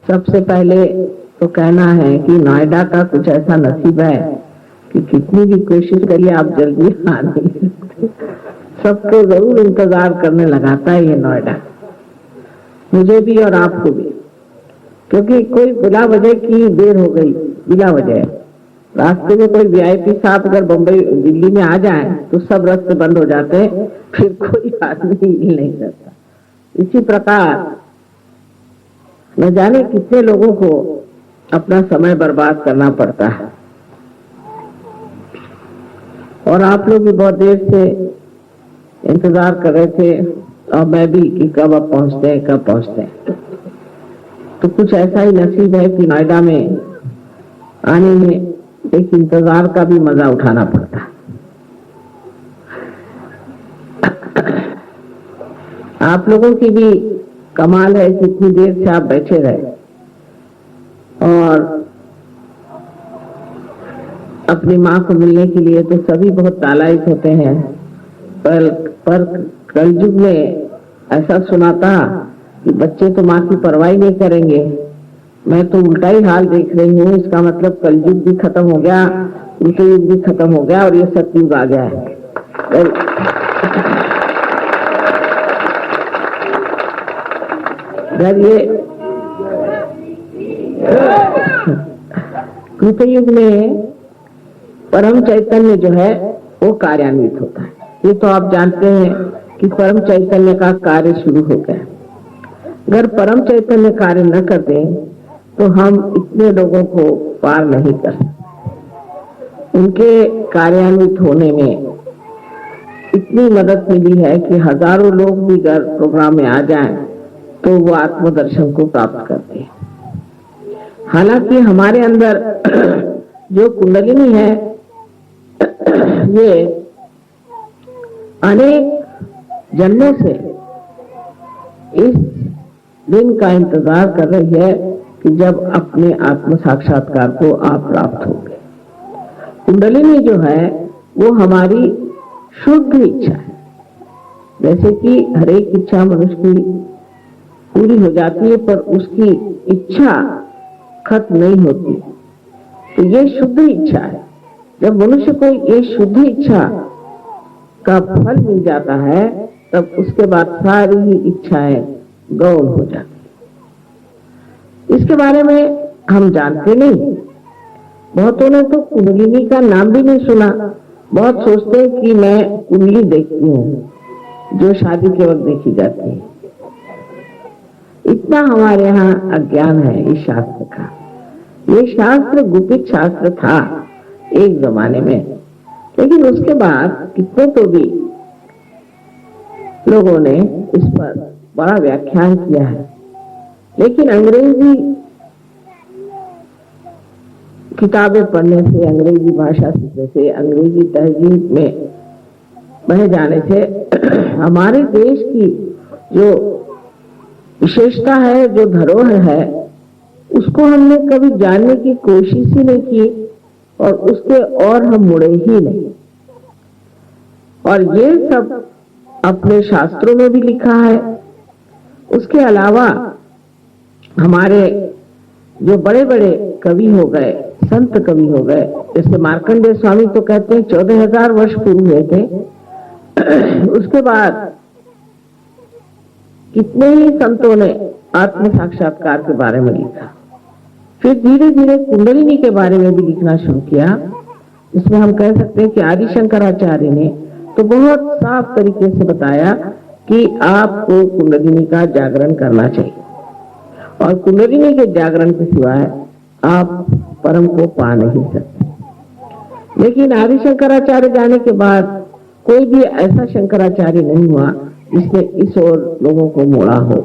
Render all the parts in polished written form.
सबसे पहले तो कहना है कि नोएडा का कुछ ऐसा नसीब है कि कितनी भी कोशिश करिए आप जल्दी आ नहीं सकते। सबको जरूर इंतजार करने लगाता है ये नोएडा, मुझे भी और आपको भी, क्योंकि कोई बिना वजह की देर हो गई, बिना वजह। रास्ते में कोई वीआईपी साहब अगर बम्बई दिल्ली में आ जाए तो सब रास्ते बंद हो जाते हैं, फिर कोई आदमी मिल नहीं सकता। इसी प्रकार न जाने कितने लोगों को अपना समय बर्बाद करना पड़ता है, और आप लोग भी बहुत देर से इंतजार कर रहे थे और मैं भी कि कब अब पहुंचते हैं, कब पहुंचते हैं। तो कुछ ऐसा ही नसीब है कि नोएडा में आने में एक इंतजार का भी मजा उठाना पड़ता है। आप लोगों की भी कमाल है, कितनी देर से आप बैठे रहे और अपनी माँ को मिलने के लिए। तो सभी बहुत तालायक होते हैं, पर कलयुग में ऐसा सुना था कि बच्चे तो माँ की परवाह नहीं करेंगे। मैं तो उल्टा ही हाल देख रही हूँ। इसका मतलब कलयुग भी खत्म हो गया, उल्टे युग भी खत्म हो गया और ये सतयुग आ गया है। जब ये कृतयुग में परम चैतन्य जो है वो कार्यान्वित होता है। ये तो आप जानते हैं कि परम चैतन्य का कार्य शुरू हो गया। अगर परम चैतन्य कार्य न कर दें तो हम इतने लोगों को पार नहीं कर सकते। उनके कार्यान्वित होने में इतनी मदद मिली है कि हजारों लोग भी अगर प्रोग्राम में आ जाएं तो वो आत्मदर्शन को प्राप्त करते हैं। हालांकि हमारे अंदर जो कुंडलिनी है ये अनेक जन्मों से इस दिन का इंतजार कर रही है कि जब अपने आत्म साक्षात्कार को आप प्राप्त होंगे। कुंडलिनी जो है वो हमारी शुद्ध इच्छा है। जैसे कि हर एक इच्छा मनुष्य की पूरी हो जाती है पर उसकी इच्छा खत्म नहीं होती, तो ये शुद्ध इच्छा है। जब मनुष्य को ये शुद्ध इच्छा का फल मिल जाता है तब उसके बाद सारी ही इच्छाएं गौण हो जाती। इसके बारे में हम जानते नहीं। बहुतों ने तो कुंडलिनी का नाम भी नहीं सुना। बहुत सोचते हैं कि मैं कुंडली देखती हूँ, जो शादी के वक्त देखी जाती है। इतना हमारे यहाँ अज्ञान है इस शास्त्र का। ये शास्त्र गुपित शास्त्र था एक जमाने में, लेकिन उसके बाद कितने तो भी लोगों ने इस पर बड़ा व्याख्यान किया है। लेकिन अंग्रेजी किताबें पढ़ने से, अंग्रेजी भाषा सीखने से, अंग्रेजी तहजीब में बह जाने से हमारे देश की जो विशेषता है, जो धरोहर है, उसको हमने कभी जानने की कोशिश ही नहीं की और उसके और हम मुड़े ही नहीं। और ये सब अपने शास्त्रों में भी लिखा है। उसके अलावा हमारे जो बड़े बड़े कवि हो गए, संत कवि हो गए, जैसे मार्कंडेय स्वामी तो कहते हैं 14,000 वर्ष पूर्व हुए थे। उसके बाद कितने ही संतों ने आत्म साक्षात्कार के बारे में लिखा। फिर धीरे धीरे कुंडलिनी के बारे में भी लिखना शुरू किया। इसमें हम कह सकते हैं कि आदि शंकराचार्य ने तो बहुत साफ तरीके से बताया कि आपको कुंडलिनी का जागरण करना चाहिए और कुंडलिनी के जागरण के सिवाय आप परम को पा नहीं सकते। लेकिन आदि शंकराचार्य जाने के बाद कोई भी ऐसा शंकराचार्य नहीं हुआ जिसने इस ओर लोगों को मोड़ा हो,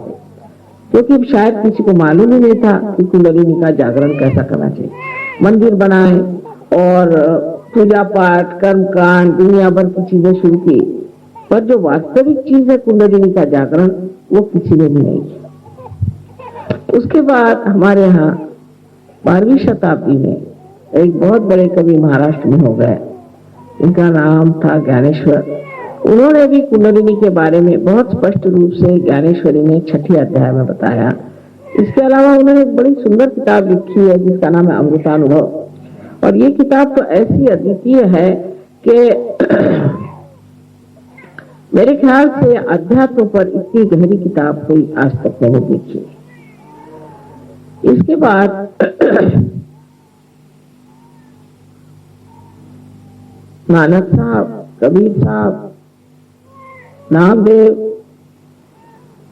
क्योंकि शायद किसी को मालूम ही नहीं था कि कुंडलिनी का जागरण कैसा करना चाहिए। मंदिर बनाए और पूजा पाठ, कर्मकांड, दुनिया भर की चीजें शुरू की, पर जो वास्तविक चीज है कुंडलिनी का जागरण, वो किसी ने भी नहीं किया। उसके बाद हमारे यहाँ 12वीं शताब्दी में एक बहुत बड़े कवि महाराष्ट्र में हो गए, इनका नाम था ज्ञानेश्वर। उन्होंने भी कुंडलिनी के बारे में बहुत स्पष्ट रूप से ज्ञानेश्वरी में 6ठे अध्याय में बताया इसके अलावा उन्होंने एक बड़ी सुंदर किताब लिखी है जिसका नाम है अमृतानुभव। और ये किताब तो ऐसी अद्वितीय है कि मेरे ख्याल से अध्यात्म पर इतनी गहरी किताब कोई आज तक नहीं लिखी। इसके बाद नानक साहब, कबीर साहब, नामदेव,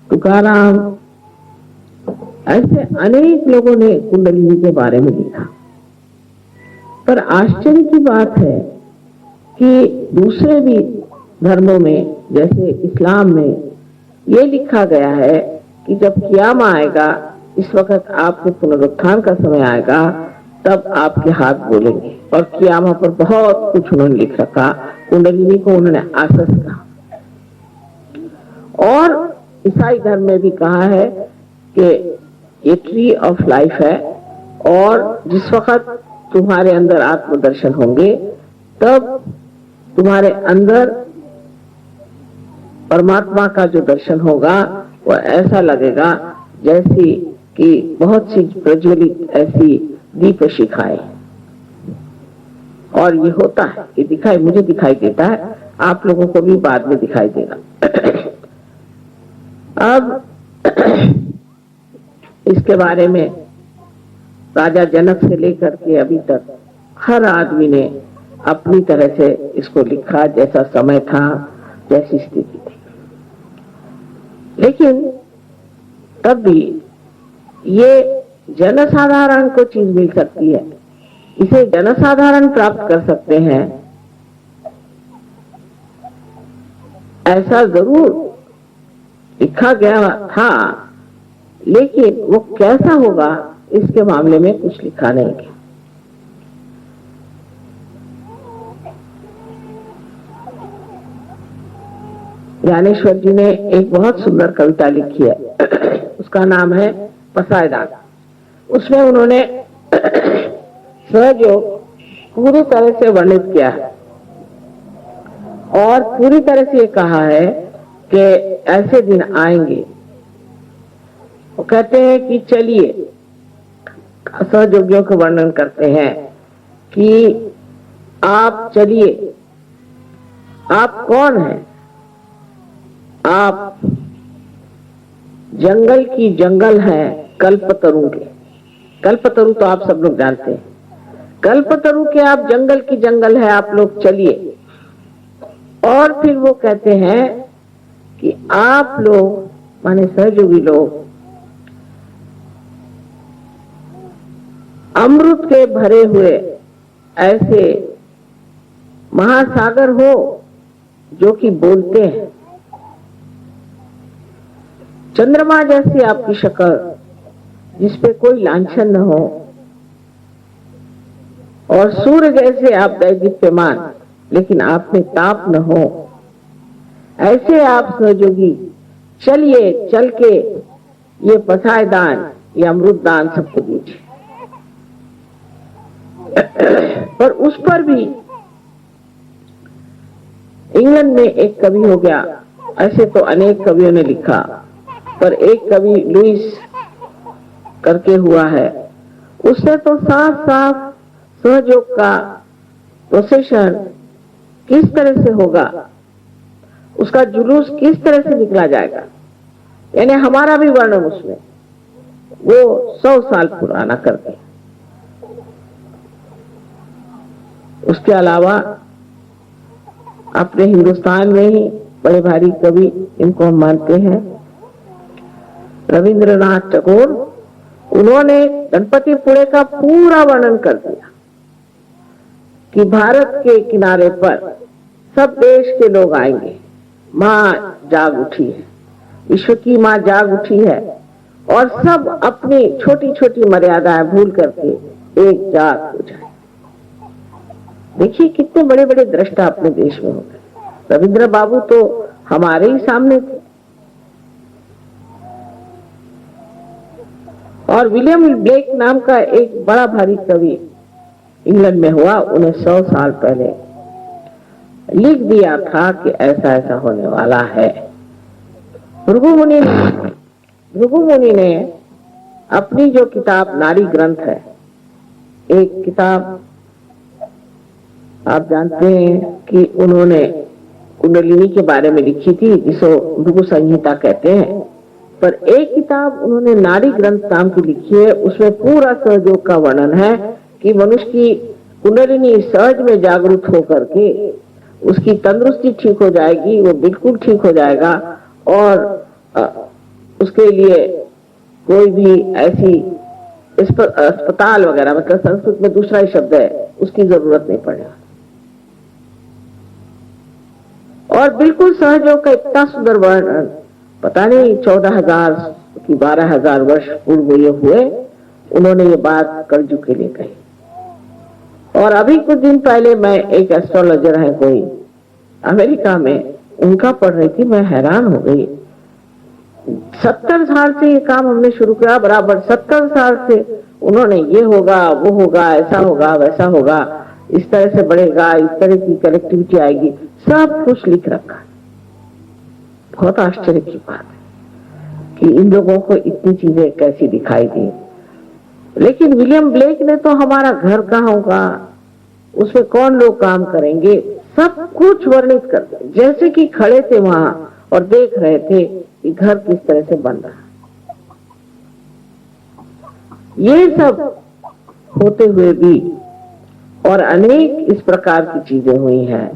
तुकाराम, ऐसे अनेक लोगों ने कुंडलिनी के बारे में लिखा। पर आश्चर्य की बात है कि दूसरे भी धर्मों में, जैसे इस्लाम में ये लिखा गया है कि जब क़याम आएगा, इस वक्त आपके पुनरुत्थान का समय आएगा, तब आपके हाथ बोलेंगे। और क़यामा पर बहुत कुछ उन्होंने लिख रखा। कुंडलिनी को उन्होंने आसस कहा। और ईसाई धर्म में भी कहा है कि ये ट्री ऑफ लाइफ है, और जिस वक्त तुम्हारे अंदर आत्मदर्शन होंगे, तब तुम्हारे अंदर परमात्मा का जो दर्शन होगा वो ऐसा लगेगा जैसी कि बहुत सी प्रज्वलित ऐसी दीप शिखाएं। और ये होता है, ये दिखाई, मुझे दिखाई देता है, आप लोगों को भी बाद में दिखाई देगा। अब इसके बारे में राजा जनक से लेकर के अभी तक हर आदमी ने अपनी तरह से इसको लिखा, जैसा समय था, जैसी स्थिति थी। लेकिन तब भी ये जनसाधारण को चीज मिल सकती है, इसे जनसाधारण प्राप्त कर सकते हैं, ऐसा जरूर लिखा गया था। लेकिन वो कैसा होगा, इसके मामले में कुछ लिखा नहीं है। ज्ञानेश्वर जी ने एक बहुत सुंदर कविता लिखी है, उसका नाम है पसायदान। उसमें उन्होंने सहयोग पूरी तरह से वर्णित किया है और पूरी तरह से ये कहा है कि ऐसे दिन आएंगे। वो कहते हैं कि चलिए, सहयोगियों का वर्णन करते हैं कि आप चलिए, आप कौन हैं? आप जंगल की जंगल हैं, कल्पतरु के। कल्पतरु तो आप सब लोग जानते हैं। कल्पतरु के आप जंगल की जंगल है, आप लोग चलिए। और फिर वो कहते हैं कि आप लोग, माने सहयोगी लोग, अमृत के भरे हुए ऐसे महासागर हो जो कि बोलते हैं। चंद्रमा जैसी आपकी शक्ल, जिसपे कोई लांछन न हो, और सूर्य जैसे आप दैदीप्यमान, लेकिन आप में ताप न हो, ऐसे आप सहयोगी चलिए, चल के ये पसायदान, ये अमृतदान सबको दीजिए। पर उस पर भी इंग्लैंड में एक कवि हो गया, ऐसे तो अनेक कवियों ने लिखा, पर एक कवि लुइस करके हुआ है, उसने तो साफ साफ सहयोग का प्रोसेशन किस तरह से होगा, उसका जुलूस किस तरह से निकला जाएगा, यानी हमारा भी वर्णन उसमें वो 100 साल पुराना करके। उसके अलावा अपने हिंदुस्तान में ही बड़े भारी कवि, इनको हम मानते हैं, रविंद्रनाथ टैगोर, उन्होंने गणपतिपुळे का पूरा वर्णन कर दिया कि भारत के किनारे पर सब देश के लोग आएंगे, माँ जाग उठी है, विश्व की माँ जाग उठी है, और सब अपनी छोटी छोटी मर्यादाएं भूल करके एक जाग हो जाए। देखिए कितने बड़े बड़े दृष्टा अपने देश में हो गए। रविंद्र बाबू तो हमारे ही सामने थे। और विलियम ब्लेक नाम का एक बड़ा भारी कवि इंग्लैंड में हुआ, उन्हें 100 साल पहले लिख दिया था कि ऐसा ऐसा होने वाला है। भृगु मुनि ने अपनी जो किताब नारी ग्रंथ है, एक किताब आप जानते हैं कि उन्होंने कुंडलिनी के बारे में लिखी थी, जिसको भृगु संहिता कहते हैं, पर एक किताब उन्होंने नारी ग्रंथ नाम की लिखी है। उसमें पूरा सहयोग का वर्णन है कि मनुष्य की कुंडलिनी सहज में जागरूक होकर के उसकी तंदुरुस्ती ठीक हो जाएगी, वो बिल्कुल ठीक हो जाएगा, और उसके लिए कोई भी ऐसी अस्पताल वगैरह, मतलब संस्कृत में दूसरा ही शब्द है, उसकी जरूरत नहीं पड़ेगा। और बिल्कुल सहयोग का इतना सुंदर वर्णन, पता नहीं 14,000 की 12,000 वर्ष पूर्व ये हुए, उन्होंने ये बात कलयुग के लिए कही। और अभी कुछ दिन पहले मैं एक एस्ट्रोलॉजर है कोई अमेरिका में, उनका पढ़ रही थी, मैं हैरान हो गई। 70 साल से ये काम हमने शुरू किया, बराबर 70 साल से उन्होंने ये होगा, वो होगा, ऐसा होगा, वैसा होगा, इस तरह से बढ़ेगा, इस तरह की कनेक्टिविटी आएगी, सब कुछ लिख रखा। बहुत आश्चर्य की बात है कि इन लोगों को इतनी चीजें कैसी दिखाई दी। लेकिन विलियम ब्लेक ने तो हमारा घर कहाँ होगा, उसमें कौन लोग काम करेंगे, सब कुछ वर्णित करते, जैसे कि खड़े थे वहां और देख रहे थे कि घर किस तरह से बन रहा। ये सब होते हुए भी और अनेक इस प्रकार की चीजें हुई हैं।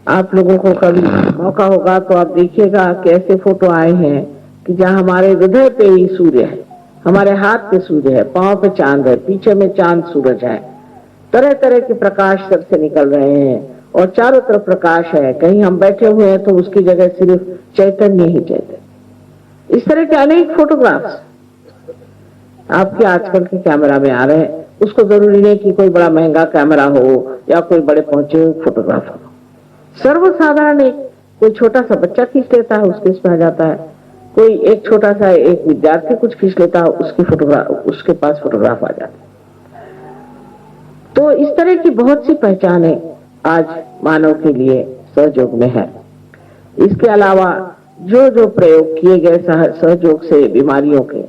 आप लोगों को कभी मौका होगा तो आप देखिएगा कि ऐसे फोटो आए हैं कि जहां हमारे हृदय पे ही सूर्य है, हमारे हाथ पे सूर्य है, पांव पे चांद है, पीछे में चांद सूरज है, तरह तरह के प्रकाश सर से निकल रहे हैं और चारों तरफ प्रकाश है। कहीं हम बैठे हुए हैं तो उसकी जगह सिर्फ चैतन्य ही चैतन्य। इस तरह के अनेक फोटोग्राफ्स आपके आजकल के कैमरा में आ रहे हैं। उसको जरूरी नहीं कि कोई बड़ा महंगा कैमरा हो या कोई बड़े पहुंचे हुए फोटोग्राफर हो, सर्वसाधारण एक कोई छोटा सा बच्चा खींच लेता है, उसके इसमें आ जाता है। कोई एक छोटा सा एक विद्यार्थी कुछ खींच लेता है, उसकी फोटोग्राफ, उसके पास फोटोग्राफ आ जाता है। तो इस तरह की बहुत सी पहचानें आज मानव के लिए सहयोग में है। इसके अलावा जो जो प्रयोग किए गए सहयोग से बीमारियों के,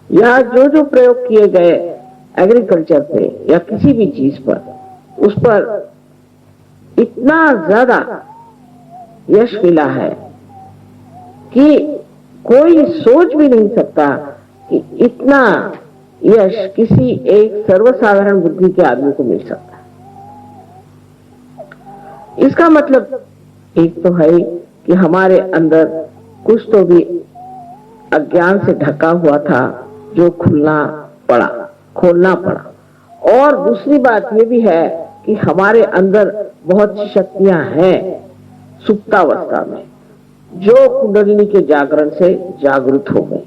या जो जो प्रयोग किए गए एग्रीकल्चर पे या किसी भी चीज पर, उस पर इतना ज्यादा यश मिला है कि कोई सोच भी नहीं सकता कि इतना यश किसी एक सर्वसाधारण बुद्धि के आदमी को मिल सकता है। इसका मतलब एक तो है कि हमारे अंदर कुछ तो भी अज्ञान से ढका हुआ था जो खोलना पड़ा। और दूसरी बात यह भी है कि हमारे अंदर बहुत सी शक्तियां हैं सुप्तावस्था में, जो कुंडलिनी के जागरण से जागृत हो गई।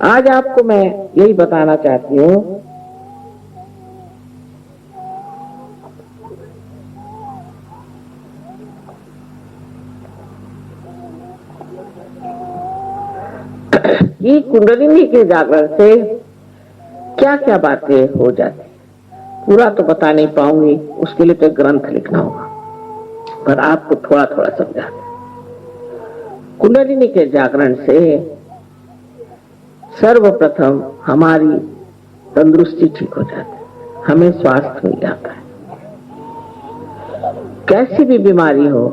आज आपको मैं यही बताना चाहती हूं कि कुंडलिनी के जागरण से क्या क्या बातें हो जाती। पूरा तो बता नहीं पाऊंगी, उसके लिए तो ग्रंथ लिखना होगा, पर आपको थोड़ा थोड़ा समझा दें। कुंडलिनी के जागरण से सर्वप्रथम हमारी तंदुरुस्ती ठीक हो जाती है, हमें स्वास्थ्य मिल जाता है। कैसी भी बीमारी हो,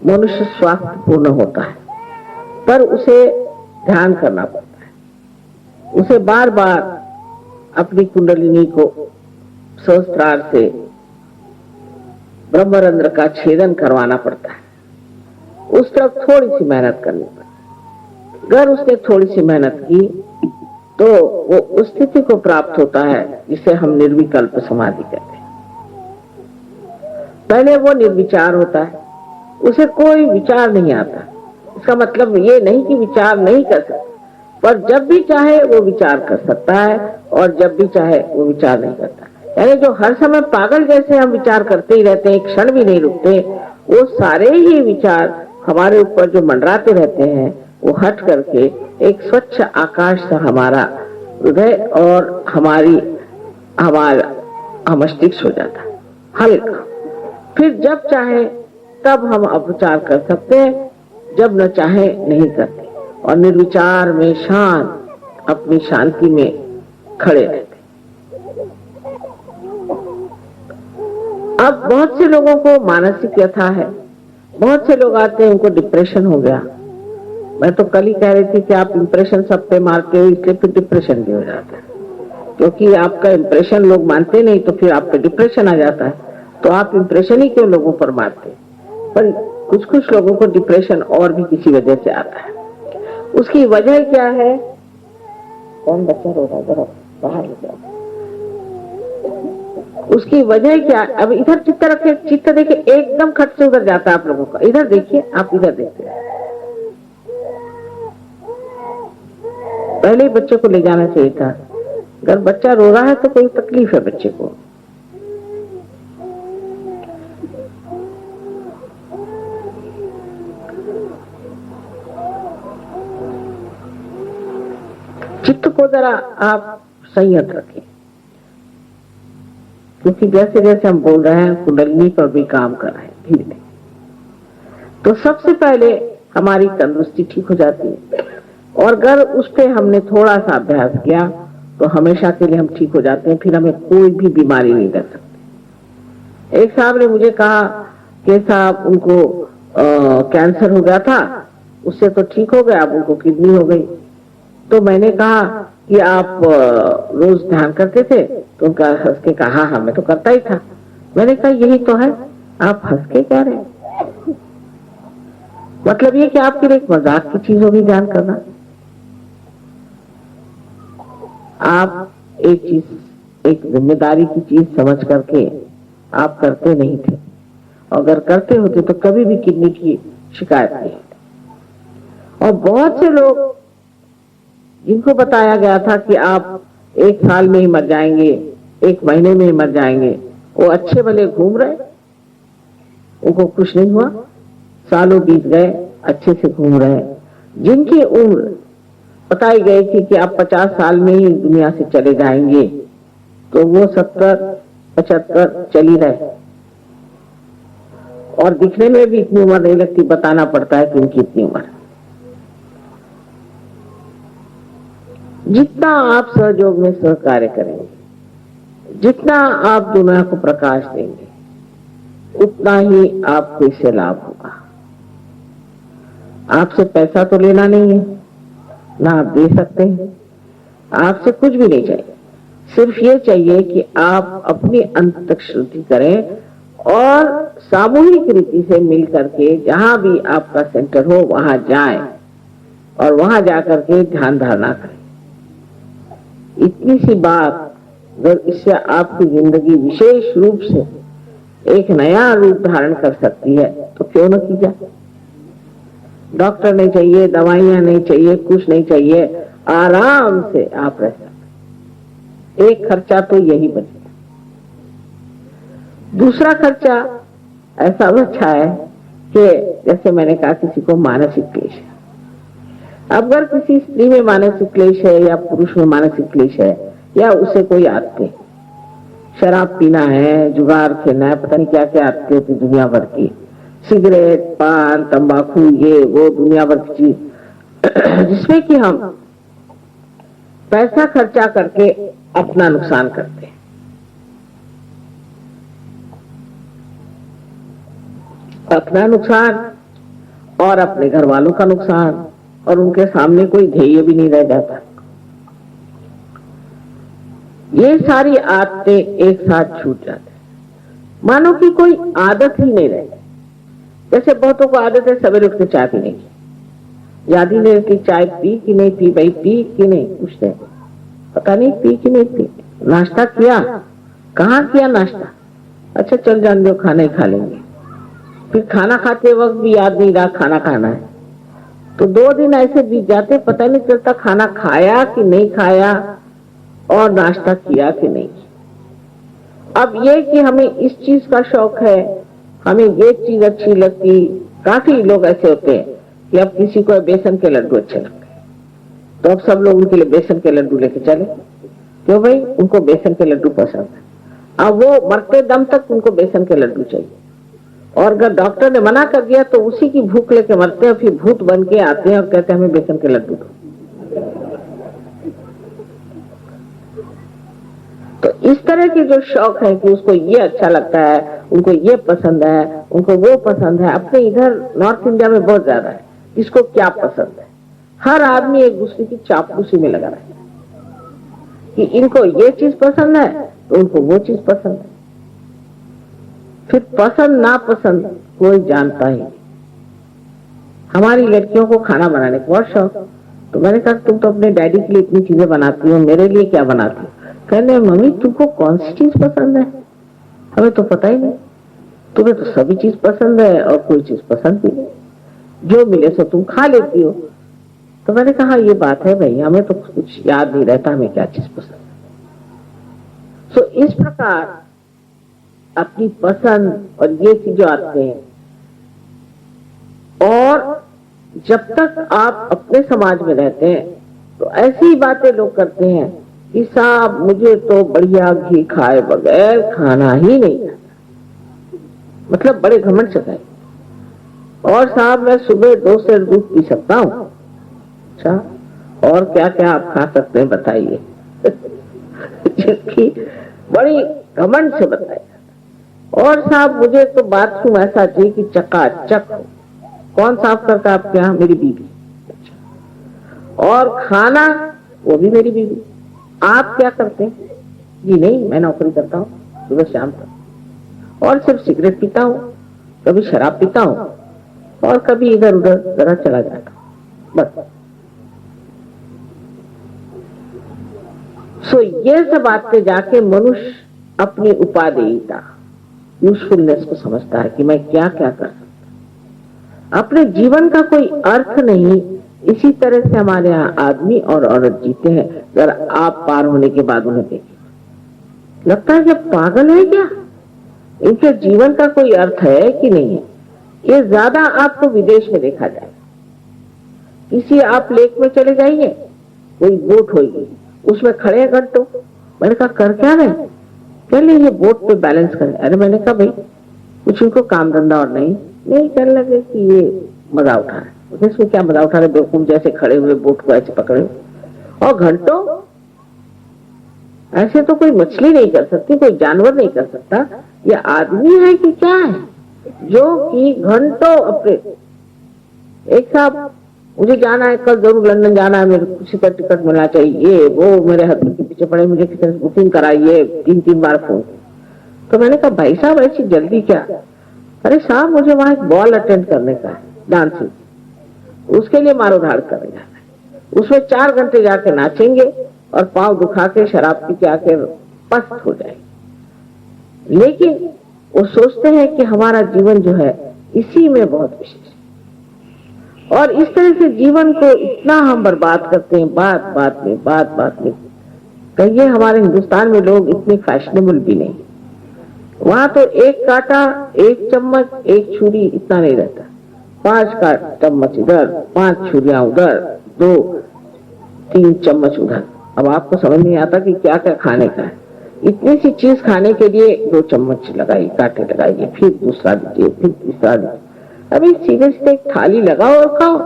मनुष्य स्वास्थ्य पूर्ण होता है, पर उसे ध्यान करना पड़ता है। उसे बार बार अपनी कुंडलिनी को सहस्त्रार से ब्रह्मरंध्र का छेदन करवाना पड़ता है। उस तरफ थोड़ी सी मेहनत करनी पड़ती है। अगर उसने थोड़ी सी मेहनत की तो वो उस स्थिति को प्राप्त होता है जिसे हम निर्विकल्प समाधि कहते हैं। पहले वो निर्विचार होता है, उसे कोई विचार नहीं आता। इसका मतलब ये नहीं कि विचार नहीं कर सकता, पर जब भी चाहे वो विचार कर सकता है और जब भी चाहे वो विचार नहीं करता। यानी जो हर समय पागल जैसे हम विचार करते ही रहते हैं, एक क्षण भी नहीं रुकते, वो सारे ही विचार हमारे ऊपर जो मंडराते रहते हैं, वो हट करके एक स्वच्छ आकाश सा हमारा हृदय और हमारा मस्तिष्क हो जाता है हल्का। फिर जब चाहे तब हम अपचार कर सकते हैं, जब न चाहे नहीं करते। और निर्विचार में शांत अपनी शांति में खड़े रहते। अब बहुत से लोगों को मानसिक व्यथा है, बहुत से लोग आते हैं उनको डिप्रेशन हो गया। मैं तो कल ही कह रही थी कि आप इंप्रेशन सब पे मारते हो इसलिए फिर डिप्रेशन भी हो जाता है, क्योंकि आपका इंप्रेशन लोग मानते नहीं तो फिर आप पे डिप्रेशन आ जाता है। तो आप इंप्रेशन ही क्यों लोगों पर मारते? पर कुछ कुछ लोगों को डिप्रेशन और भी किसी वजह से आता है। उसकी वजह क्या है? कौन बच्चा रो रहा है? जरा बाहर हो जाओ। उसकी वजह क्या? अब इधर चित्त रखे, चित्त देखिए एकदम खट से उधर जाता है आप लोगों का। इधर देखिए, आप इधर देखिए। पहले ही बच्चे को ले जाना चाहिए था। अगर बच्चा रो रहा है तो कोई तकलीफ है बच्चे को। चित्त को जरा आप संयत रखें, क्योंकि जैसे जैसे हम बोल रहे हैं कुंडलिनी पर भी काम कर रहे हैं धीरे धीरे। तो सबसे पहले हमारी तंदुरुस्ती ठीक हो जाती है, और अगर उस पे हमने थोड़ा सा अभ्यास किया तो हमेशा के लिए हम ठीक हो जाते हैं। फिर हमें कोई भी बीमारी नहीं लग सकती। एक साहब ने मुझे कहा कि साहब उनको कैंसर हो गया था, उससे तो ठीक हो गया, अब उनको किडनी हो गई। तो मैंने कहा कि आप रोज ध्यान करते थे? तो उनका हंस के कहा हाँ मैं तो करता ही था। मैंने कहा यही तो है, आप हंस के कह रहे हैं, मतलब ये कि आपके लिए एक मजाक की चीज होगी ध्यान करना। आप एक चीज, एक जिम्मेदारी की चीज समझ करके आप करते नहीं थे, अगर करते होते तो कभी भी किडनी की शिकायत नहीं होती। और बहुत से लोग जिनको बताया गया था कि आप 1 साल में ही मर जाएंगे, 1 महीने में ही मर जाएंगे, वो अच्छे भले घूम रहे, उनको कुछ नहीं हुआ, सालों बीत गए, अच्छे से घूम रहे। जिनकी उम्र बताई गई थी कि आप 50 साल में ही दुनिया से चले जाएंगे, तो वो 70-75 चल ही रहे, और दिखने में भी इतनी उम्र नहीं लगती, बताना पड़ता है कि उनकी इतनी उम्र। जितना आप सहयोग में सहकार्य करेंगे, जितना आप दुनिया को प्रकाश देंगे, उतना ही आपको इससे लाभ होगा। आपसे पैसा तो लेना नहीं है, ना आप दे सकते हैं, आपसे कुछ भी नहीं चाहिए। सिर्फ ये चाहिए कि आप अपनी अंततक शुद्धि करें और सामूहिक रीति से मिल करके जहां भी आपका सेंटर हो वहां जाएं और वहां जाकर के ध्यान धारणा करें। इतनी सी बात अगर इससे आपकी जिंदगी विशेष रूप से एक नया रूप धारण कर सकती है तो क्यों न की जाए। डॉक्टर नहीं चाहिए, दवाइयां नहीं चाहिए, कुछ नहीं चाहिए, आराम से आप रह सकते। एक खर्चा तो यही बचेगा। दूसरा खर्चा ऐसा बचा है कि जैसे मैंने कहा किसी को मानसिक क्लेश है। अब अगर किसी स्त्री में मानसिक क्लेश है या पुरुष में मानसिक क्लेश है, या उसे कोई आदतें, शराब पीना है, जुगार खेलना है, पता नहीं क्या क्या आदतें होती दुनिया भर की, सिगरेट, पान, तंबाकू, ये वो दुनिया भर की चीज जिसमें कि हम पैसा खर्चा करके अपना नुकसान करते हैं। अपना नुकसान और अपने घर वालों का नुकसान, और उनके सामने कोई ध्येय भी नहीं रह जाता। ये सारी आदतें एक साथ छूट जाते, मानो कि कोई आदत ही नहीं रहती। जैसे बहुतों को आदत है सवेरे उठ के चाय पीने की, याद ही नहीं रहती चाय पी कि नहीं पी, भाई पी कि नहीं, पूछते हैं पता नहीं पी कि नहीं पी। नाश्ता किया, कहाँ किया नाश्ता, अच्छा चल जान दो खाना ही खा लेंगे। फिर खाना खाते वक्त भी याद नहीं रहा खाना खाना है, तो 2 दिन ऐसे बीत जाते, पता नहीं चलता खाना खाया कि नहीं खाया और नाश्ता किया कि नहीं। अब ये कि हमें इस चीज का शौक है, हमें ये चीज अच्छी लगती। काफी लोग ऐसे होते हैं कि अब किसी को बेसन के लड्डू अच्छे लगते हैं, तो अब सब लोग उनके लिए बेसन के लड्डू लेके चले, क्यों भाई, उनको बेसन के लड्डू पसंद है। अब वो मरते दम तक उनको बेसन के लड्डू चाहिए, और अगर डॉक्टर ने मना कर दिया तो उसी की भूख लेके मरते हैं, फिर भूत बन के आते हैं और कहते हैं हमें बेसन के लड्डू दो। इस तरह के जो शौक है कि उसको ये अच्छा लगता है, उनको ये पसंद है, उनको वो पसंद है, अपने इधर नॉर्थ इंडिया में बहुत ज्यादा है। इसको क्या पसंद है, हर आदमी एक दूसरे की चापलूसी में लगा रहता है कि इनको ये चीज पसंद है तो उनको वो चीज पसंद है। फिर पसंद ना पसंद कोई जानता ही नहीं। हमारी लड़कियों को खाना बनाने का बहुत शौक, तो मैंने कहा तुम तो अपने डैडी के लिए इतनी चीजें बनाती हो, मेरे लिए क्या बनाती हो? कहने मम्मी तुमको कौन सी चीज पसंद है? हमें तो पता ही नहीं, तुम्हें तो सभी चीज पसंद है और कोई चीज पसंद भी नहीं, जो मिले सो तुम खा लेती हो। तो मैंने कहा ये बात है भाई, हमें तो कुछ याद नहीं रहता हमें क्या चीज पसंद है। सो इस प्रकार अपनी पसंद और ये चीजें आते हैं। और जब तक आप अपने समाज में रहते हैं तो ऐसी बातें लोग करते हैं कि साहब मुझे तो बढ़िया घी खाए बगैर खाना ही नहीं है, मतलब बड़े घमंड से खाए, और साहब मैं सुबह 2 सेर दूध पी सकता हूँ। अच्छा, और क्या क्या आप खा सकते हैं बताइए? जिसकी बड़ी घमंड से बताया। और साहब मुझे तो बाथरूम ऐसा चाहिए कि चकाचक हो। कौन साफ करता है आपके यहाँ? मेरी बीवी। और खाना वो भी मेरी बीवी। आप क्या करते हैं? जी नहीं, मैं नौकरी करता हूँ सुबह शाम तक, और सिर्फ सिगरेट पीता हूँ, कभी शराब पीता हूँ और कभी इधर उधर जरा चला जाता हूँ, बस। सो ये सब बातें जाके मनुष्य अपनी उपादेयता, यूजफुलनेस को समझता है कि मैं क्या क्या कर सकता, अपने जीवन का कोई अर्थ नहीं। इसी तरह से हमारे यहाँ आदमी और औरत जीते हैं। अगर आप पार होने के बाद उन्हें देखें, लगता है कि पागल है क्या, इनके जीवन का कोई अर्थ है कि नहीं है। ये ज्यादा आपको विदेश में देखा जाए। किसी आप लेक में चले जाइए, कोई बोट होगी, उसमें खड़े हैं घंटों। मैंने कहा कर क्या रहे? कह ले ये बोट पे बैलेंस करें। अरे मैंने कहा भाई कुछ उनको काम धंधा और नहीं कहने लगे कि ये मजा उठा रहे। इसमें क्या मजा उठा रहे? बेवकूफ जैसे खड़े हुए बोट को ऐसे पकड़े और घंटों। ऐसे तो कोई मछली नहीं कर सकती, कोई जानवर नहीं कर सकता। ये आदमी है कि क्या है जो कि घंटों अपने। एक साहब मुझे जाना है, कल जरूर लंदन जाना है, मेरे किसी का टिकट मिलना चाहिए, वो मेरे हस्बैंड के पीछे पड़े, मुझे किसी बुकिंग कराइए, 3 बार फोन। तो मैंने कहा भाई साहब ऐसी जल्दी क्या? अरे साहब मुझे वहां एक बॉल अटेंड करने का है, डांसिंग, उसके लिए मारो धाड़ करने जाना है। उसमें 4 घंटे जाके नाचेंगे और पांव दुखा के शराब पी के आके पस्त हो जाएंगे। लेकिन वो सोचते हैं कि हमारा जीवन जो है इसी में बहुत विशेष है। और इस तरह से जीवन को इतना हम बर्बाद करते हैं, बात बात में। कहिए हमारे हिंदुस्तान में लोग इतने फैशनेबल भी नहीं। वहां तो 1 कांटा, 1 चम्मच, 1 छुरी इतना नहीं रहता। 5 का चम्मच इधर, 5 छुरियां उधर, 2-3 चम्मच उधर। अब आपको समझ नहीं आता कि क्या क्या खाने का है। इतनी सी चीज खाने के लिए 2 चम्मच लगाइए, कांटे लगाइए, फिर दूसरा दीजिए, फिर तीसरा दीजिए। अभी सीधे सीधे एक थाली लगाओ और खाओ।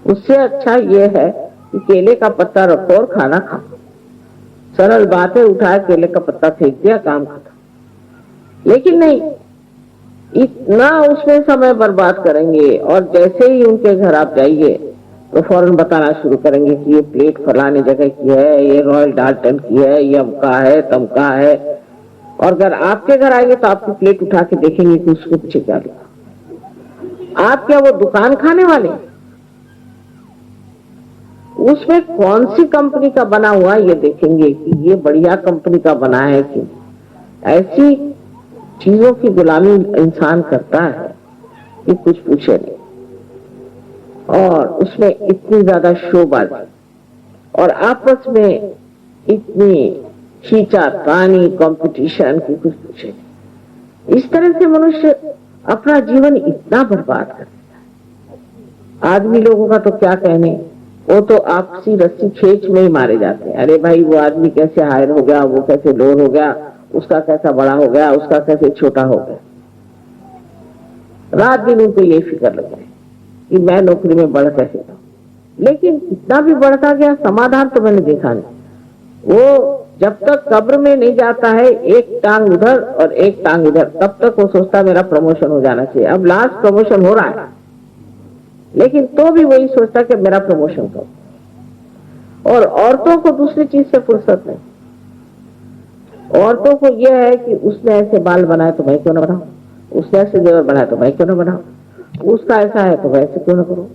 उससे अच्छा ये है कि केले का पत्ता रखो और खाना खाओ। सरल बात है, उठाया केले का पत्ता फेंक दिया, काम खत्म। लेकिन नहीं, इतना उसमें समय बर्बाद करेंगे। और जैसे ही उनके घर आप जाइए तो फौरन बताना शुरू करेंगे कि ये प्लेट फलाने जगह की है, ये रॉयल डाल्टन की है, ये अमका है, तमका है। और अगर आपके घर आएंगे तो आपकी प्लेट उठा के देखेंगे कि उसके पीछे क्या लिखा। आप क्या वो दुकान खाने वाले? उसमें कौन सी कंपनी का बना हुआ ये देखेंगे कि ये बढ़िया कंपनी का बना है कि। ऐसी चीजों की गुलामी इंसान करता है कि कुछ पूछे नहीं। और उसमें इतनी ज्यादा शोबाजी और आपस में इतनी खींचातानी कंपटीशन की कुछ पूछे नहीं। इस तरह से मनुष्य अपना जीवन इतना बर्बाद कर देता है। आदमी लोगों का तो क्या कहने, वो तो आपसी रस्सी खींच में ही मारे जाते हैं। अरे भाई वो आदमी कैसे हायर हो गया, वो कैसे लोअर हो गया, उसका कैसा बड़ा हो गया, उसका कैसे छोटा हो गया। रात दिन उनको ये फिक्र लग रही कि मैं नौकरी में बढ़ कैसे था। लेकिन कितना भी बढ़ता गया, समाधान तो मैंने देखा नहीं। वो जब तक कब्र में नहीं जाता है एक टांग उधर और एक टांग इधर, तब तक वो सोचता मेरा प्रमोशन हो जाना चाहिए। अब लास्ट प्रमोशन हो रहा है, लेकिन तो भी वही सोचता कि मेरा प्रमोशन करो। और औरतों को दूसरी चीज से फुर्सत नहीं। औरतों को यह है कि उसने ऐसे बाल बनाए तो मैं क्यों ना बनाऊं, उसने ऐसे जेवर बनाए तो मैं क्यों ना बनाऊं, उसका ऐसा है तो वैसे क्यों ना करूं।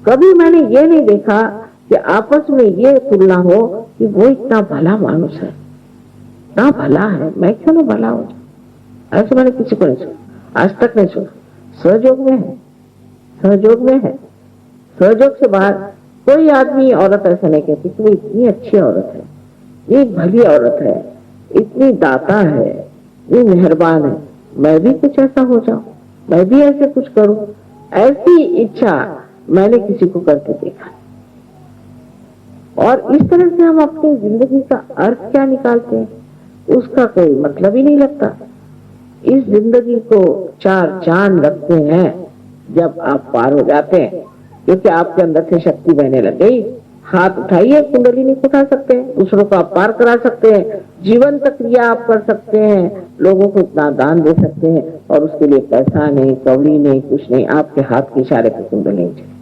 कभी मैंने ये नहीं देखा कि आपस में ये तुलना हो कि वो इतना भला मानुष है, इतना भला है, मैं क्यों ना भला हो। ऐसे मैंने किसी को नहीं सुना, आज तक नहीं सुना। सहयोग में है, सहयोग में है। सहयोग से बाहर कोई आदमी औरत ऐसा नहीं कहती कि वो इतनी अच्छी औरत है, ये भली औरत है, इतनी दाता है, ये मेहरबान है, मैं भी कुछ ऐसा हो जाऊं, मैं भी ऐसे कुछ करूं। ऐसी इच्छा मैंने किसी को करके देखा। और इस तरह से हम अपनी जिंदगी का अर्थ क्या निकालते हैं, उसका कोई मतलब ही नहीं लगता। इस जिंदगी को चार चांद लगते हैं जब आप पार हो जाते हैं, क्योंकि आपके अंदर से शक्ति बहने लग गई। हाथ उठाइए, कुंडलिनी को उठा सकते हैं, दूसरों को आप पार करा सकते हैं, जीवन तक क्रिया आप कर सकते हैं, लोगों को इतना दान दे सकते हैं, और उसके लिए पैसा नहीं, कौड़ी नहीं, कुछ नहीं, आपके हाथ के इशारे पर कुंडलिनी चले।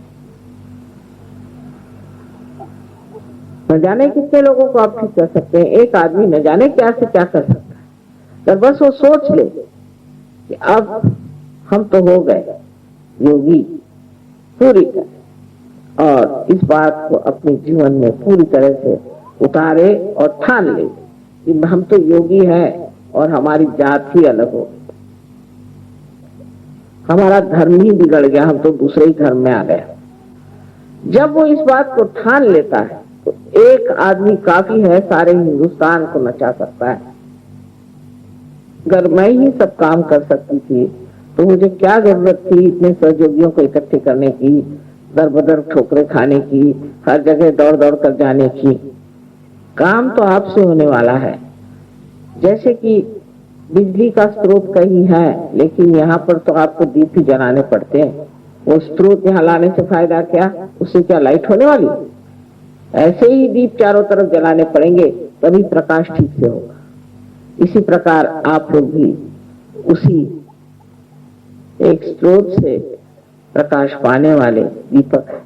न जाने कितने लोगों को आप ठीक कर सकते हैं। एक आदमी न जाने क्या से क्या कर सकता है, पर बस वो सोच ले कि अब हम तो हो गए योगी पूरी तरह, और इस बात को अपने जीवन में पूरी तरह से उतारे और ठान ले कि हम तो योगी हैं और हमारी जात ही अलग हो, हमारा धर्म ही बिगड़ गया, हम तो दूसरे ही धर्म में आ गए। जब वो इस बात को ठान लेता है तो एक आदमी काफी है, सारे हिंदुस्तान को नचा सकता है। अगर मैं ही सब काम कर सकती थी तो मुझे क्या जरूरत थी इतने सहयोगियों को इकट्ठे करने की, दर बदर ठोकरे खाने की, हर जगह दौड़ दौड़ कर जाने की। काम तो आपसे होने वाला है। जैसे कि बिजली का स्रोत कहीं है, लेकिन यहाँ पर तो आपको दीप ही जलाने पड़ते हैं। वो स्रोत यहाँ लाने से फायदा क्या, उससे क्या लाइट होने वाली? ऐसे ही दीप चारों तरफ जलाने पड़ेंगे, तभी प्रकाश ठीक से होगा। इसी प्रकार आप लोग भी उसी एक स्रोत से प्रकाश पाने वाले दीपक है,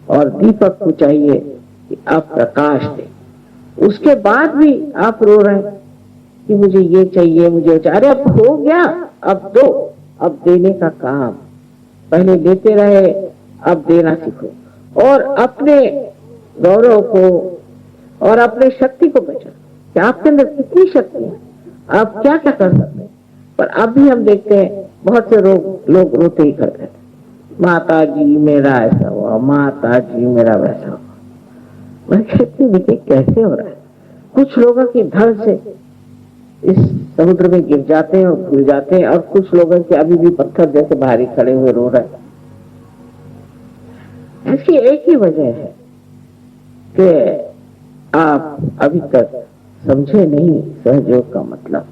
और दीपक को चाहिए कि आप प्रकाश दें। उसके बाद भी आप रो रहे हैं कि मुझे ये चाहिए, मुझे चाहिए। अरे अब हो गया, अब दो, अब देने का काम। पहले देते रहे, अब देना सीखो, और अपने गौरव को और अपने शक्ति को पहचानो कि आपके अंदर कितनी शक्ति है, आप क्या क्या कर सकते हैं। पर अब भी हम देखते हैं बहुत से लोग रोते ही करते हैं, माता जी मेरा ऐसा हुआ, माता जी मेरा वैसा हुआ। मैं कहती हूँ कैसे हो रहा है? कुछ लोगों की धड़ से इस समुद्र में गिर जाते हैं और भूल जाते हैं, और कुछ लोगों के अभी भी पत्थर जैसे भारी खड़े हुए रो रहे हैं। ऐसी एक ही वजह है कि आप अभी तक समझे नहीं सहयोग का मतलब।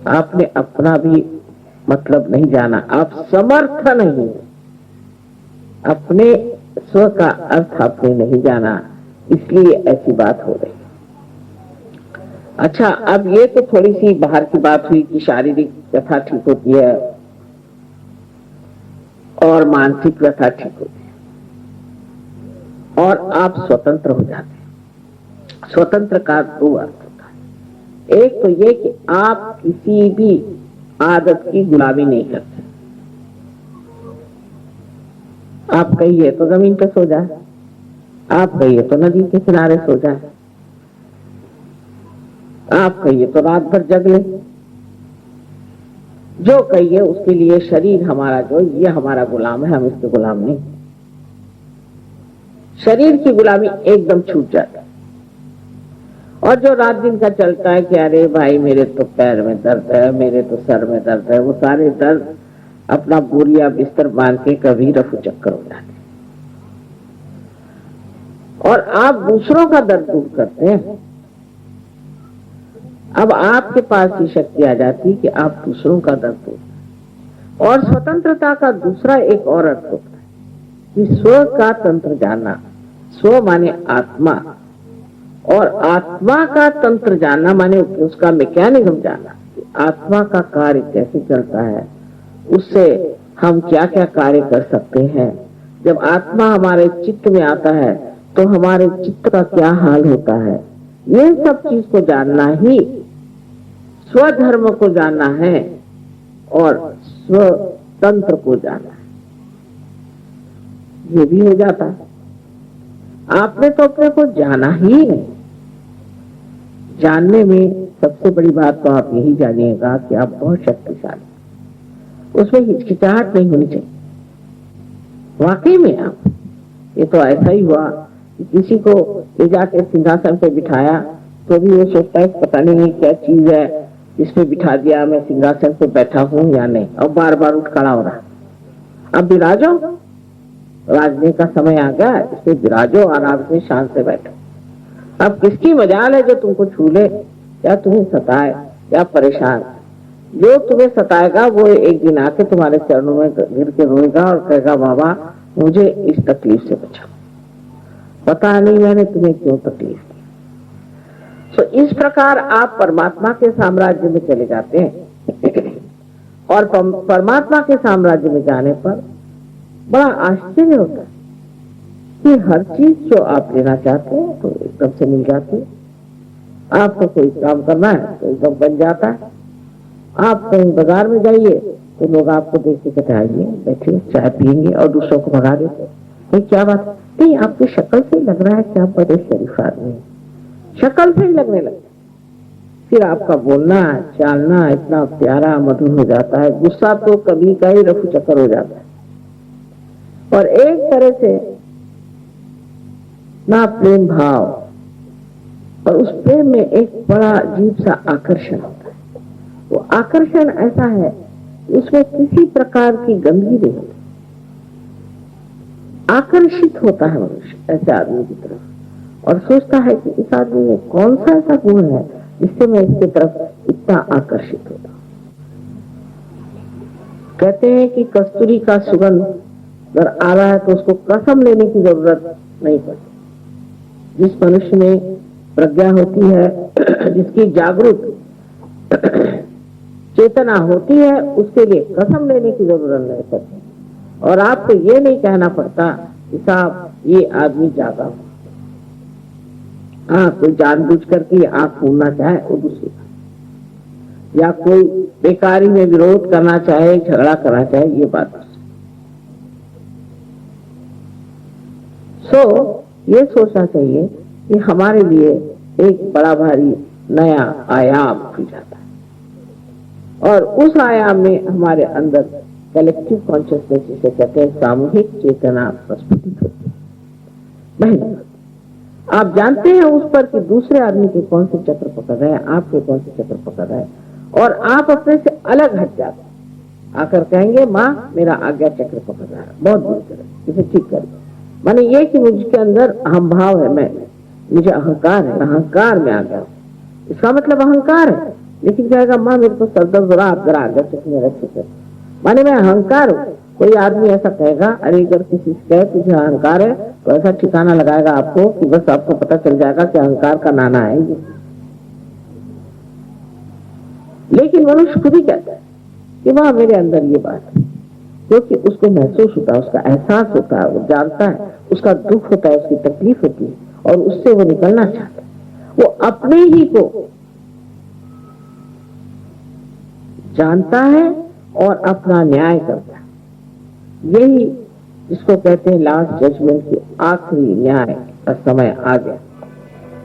आपने अपना भी मतलब नहीं जाना, आप समर्थ नहीं, अपने स्व का अर्थ आपने नहीं जाना, इसलिए ऐसी बात हो रही है। अच्छा, अब ये तो थोड़ी सी बाहर की बात हुई कि शारीरिक व्यथा ठीक होती है और मानसिक व्यथा ठीक होती है, और आप स्वतंत्र हो जाते हैं। स्वतंत्र का दो अर्थ होता है। एक तो ये कि आप किसी भी आदत की गुलामी नहीं करते। आप कहिए तो जमीन पे सो जाए, आप कहिए तो नदी के किनारे सो जाए, आप कहिए तो रात भर जग ले, जो कहिए उसके लिए शरीर हमारा जो ये हमारा गुलाम है, हम इसके गुलाम नहीं। शरीर की गुलामी एकदम छूट जाता है। और जो रात दिन का चलता है कि अरे भाई मेरे तो पैर में दर्द है, मेरे तो सर में दर्द है, वो सारे दर्द अपना बोरिया बिस्तर बांध के कभी रफू चक्कर हो जाते, और आप दूसरों का दर्द दूर करते हैं। अब आपके पास ये शक्ति आ जाती कि आप दूसरों का दर्द दूर। और स्वतंत्रता का दूसरा एक और अर्थ होता है कि स्व का तंत्र जानना। स्व माने आत्मा, और आत्मा का तंत्र जानना माने उसका मैकेनिज्म जानना, आत्मा का कार्य कैसे चलता है, उससे हम क्या क्या कार्य कर सकते हैं। जब आत्मा हमारे चित्त में आता है तो हमारे चित्त का क्या हाल होता है, ये सब चीज को जानना ही स्वधर्म को जानना है और स्वतंत्र को जानना है। ये भी हो जाता है। आपने तो अपने को जाना ही नहीं। जानने में सबसे बड़ी बात तो आप यही जानिएगा कि आप बहुत शक्तिशाली, उसमें हिचकिचाहट नहीं होनी चाहिए। वाकई में आप, ये तो ऐसा ही हुआ कि किसी को ले जाके सिंहासन पे बिठाया तो भी वो सोचता है पता नहीं क्या चीज है इसमें बिठा दिया, मैं सिंहासन पे बैठा हूं या नहीं, और बार बार उठ खड़ा हो रहा। अब विराजो, राजने का समय आ गया, इसमें विराजो, आराम से शांत से बैठो। अब किसकी मजाल है जो तुमको छू ले या तुम्हें सताए या परेशान। जो तुम्हें सताएगा वो एक दिन आके तुम्हारे चरणों में गिर के रोएगा और कहेगा बाबा मुझे इस तकलीफ से बचाओ, पता नहीं मैंने तुम्हें क्यों तकलीफ दी। तो इस प्रकार आप परमात्मा के साम्राज्य में चले जाते हैं और परमात्मा के साम्राज्य में जाने पर बड़ा आश्चर्य होता है कि हर चीज जो आप लेना चाहते हैं तो एकदम से मिल जाती है। आपको कोई काम करना है तो एकदम बन जाता है। आप कहीं बाजार में जाइए तो लोग आपको देख के कहते आइए बैठिए चाय पियेंगे और दूसरों को भगा देते। नहीं क्या बात नहीं, आपकी शक्ल से ही लग रहा है कि आप बड़े शरीफ आदमी हैं, शक्ल से ही लगने लगता। फिर आपका बोलना चालना इतना प्यारा मधुर हो जाता है, गुस्सा तो कभी का ही रफू चक्कर हो जाता है। और एक तरह से ना प्रेम भाव, और उस प्रेम में एक बड़ा अजीब सा आकर्षण होता है। वो आकर्षण ऐसा है कि उसमें किसी प्रकार की गंदगी नहीं होती। आकर्षित होता है मनुष्य ऐसे आदमी की तरफ और सोचता है कि इस आदमी में कौन सा ऐसा गुण है जिससे मैं इसकी तरफ इतना आकर्षित होता हूं। कहते हैं कि कस्तूरी का सुगंध अगर आ रहा है तो उसको कसम लेने की जरूरत नहीं पड़ती। जिस मनुष्य में प्रज्ञा होती है, जिसकी जागरूक चेतना होती है, उसके लिए कसम लेने की जरूरत नहीं पड़ती और आपको ये नहीं कहना पड़ता कि साहब ये आदमी जागा हो। हाँ, कोई जानबूझ करके आंख मूंदना चाहे वो दूसरी बात, या कोई बेकारी में विरोध करना चाहे, झगड़ा करना चाहे, ये बात। ये सोचना चाहिए कि हमारे लिए एक बड़ा भारी नया आयाम खुल जाता है और उस आयाम में हमारे अंदर कलेक्टिव कॉन्शियसनेस जिसे कहते हैं सामूहिक चेतना प्रस्फुटित होती है। आप जानते हैं उस पर कि दूसरे आदमी के कौन से चक्र पकड़ रहे हैं, आपके कौन से चक्र पकड़ रहे हैं, और आप अपने से अलग हट जाते हैं। आकर कहेंगे माँ मेरा आज्ञा चक्र पकड़ रहा है, बहुत बुरी तरह, इसे ठीक कर दो। माने ये कि मुझके अंदर अहम भाव है, मैं मुझे अहंकार है, अहंकार में आ गया, इसका मतलब अहंकार है। लेकिन कहेगा माँ मेरे को सरदर्द हो रहा, आप जरा आज्ञा चक्र में रखिए, माने मैं अहंकार हूँ। कोई आदमी ऐसा कहेगा, अरे अगर किसी से कहे तुझे अहंकार है तो ऐसा ठिकाना लगाएगा आपको कि बस आपको पता चल जाएगा कि अहंकार का नाना है ये। लेकिन मनुष्य खुद ही कहता है कि वह मेरे अंदर ये बात है, क्योंकि उसको महसूस होता है, उसका एहसास होता है, वो जानता है, उसका दुख होता है, उसकी तकलीफ होती है और उससे वो निकलना चाहता है। वो अपने ही को जानता है और अपना न्याय करता है। यही जिसको कहते हैं लास्ट जजमेंट की आखिरी न्याय का समय आ गया।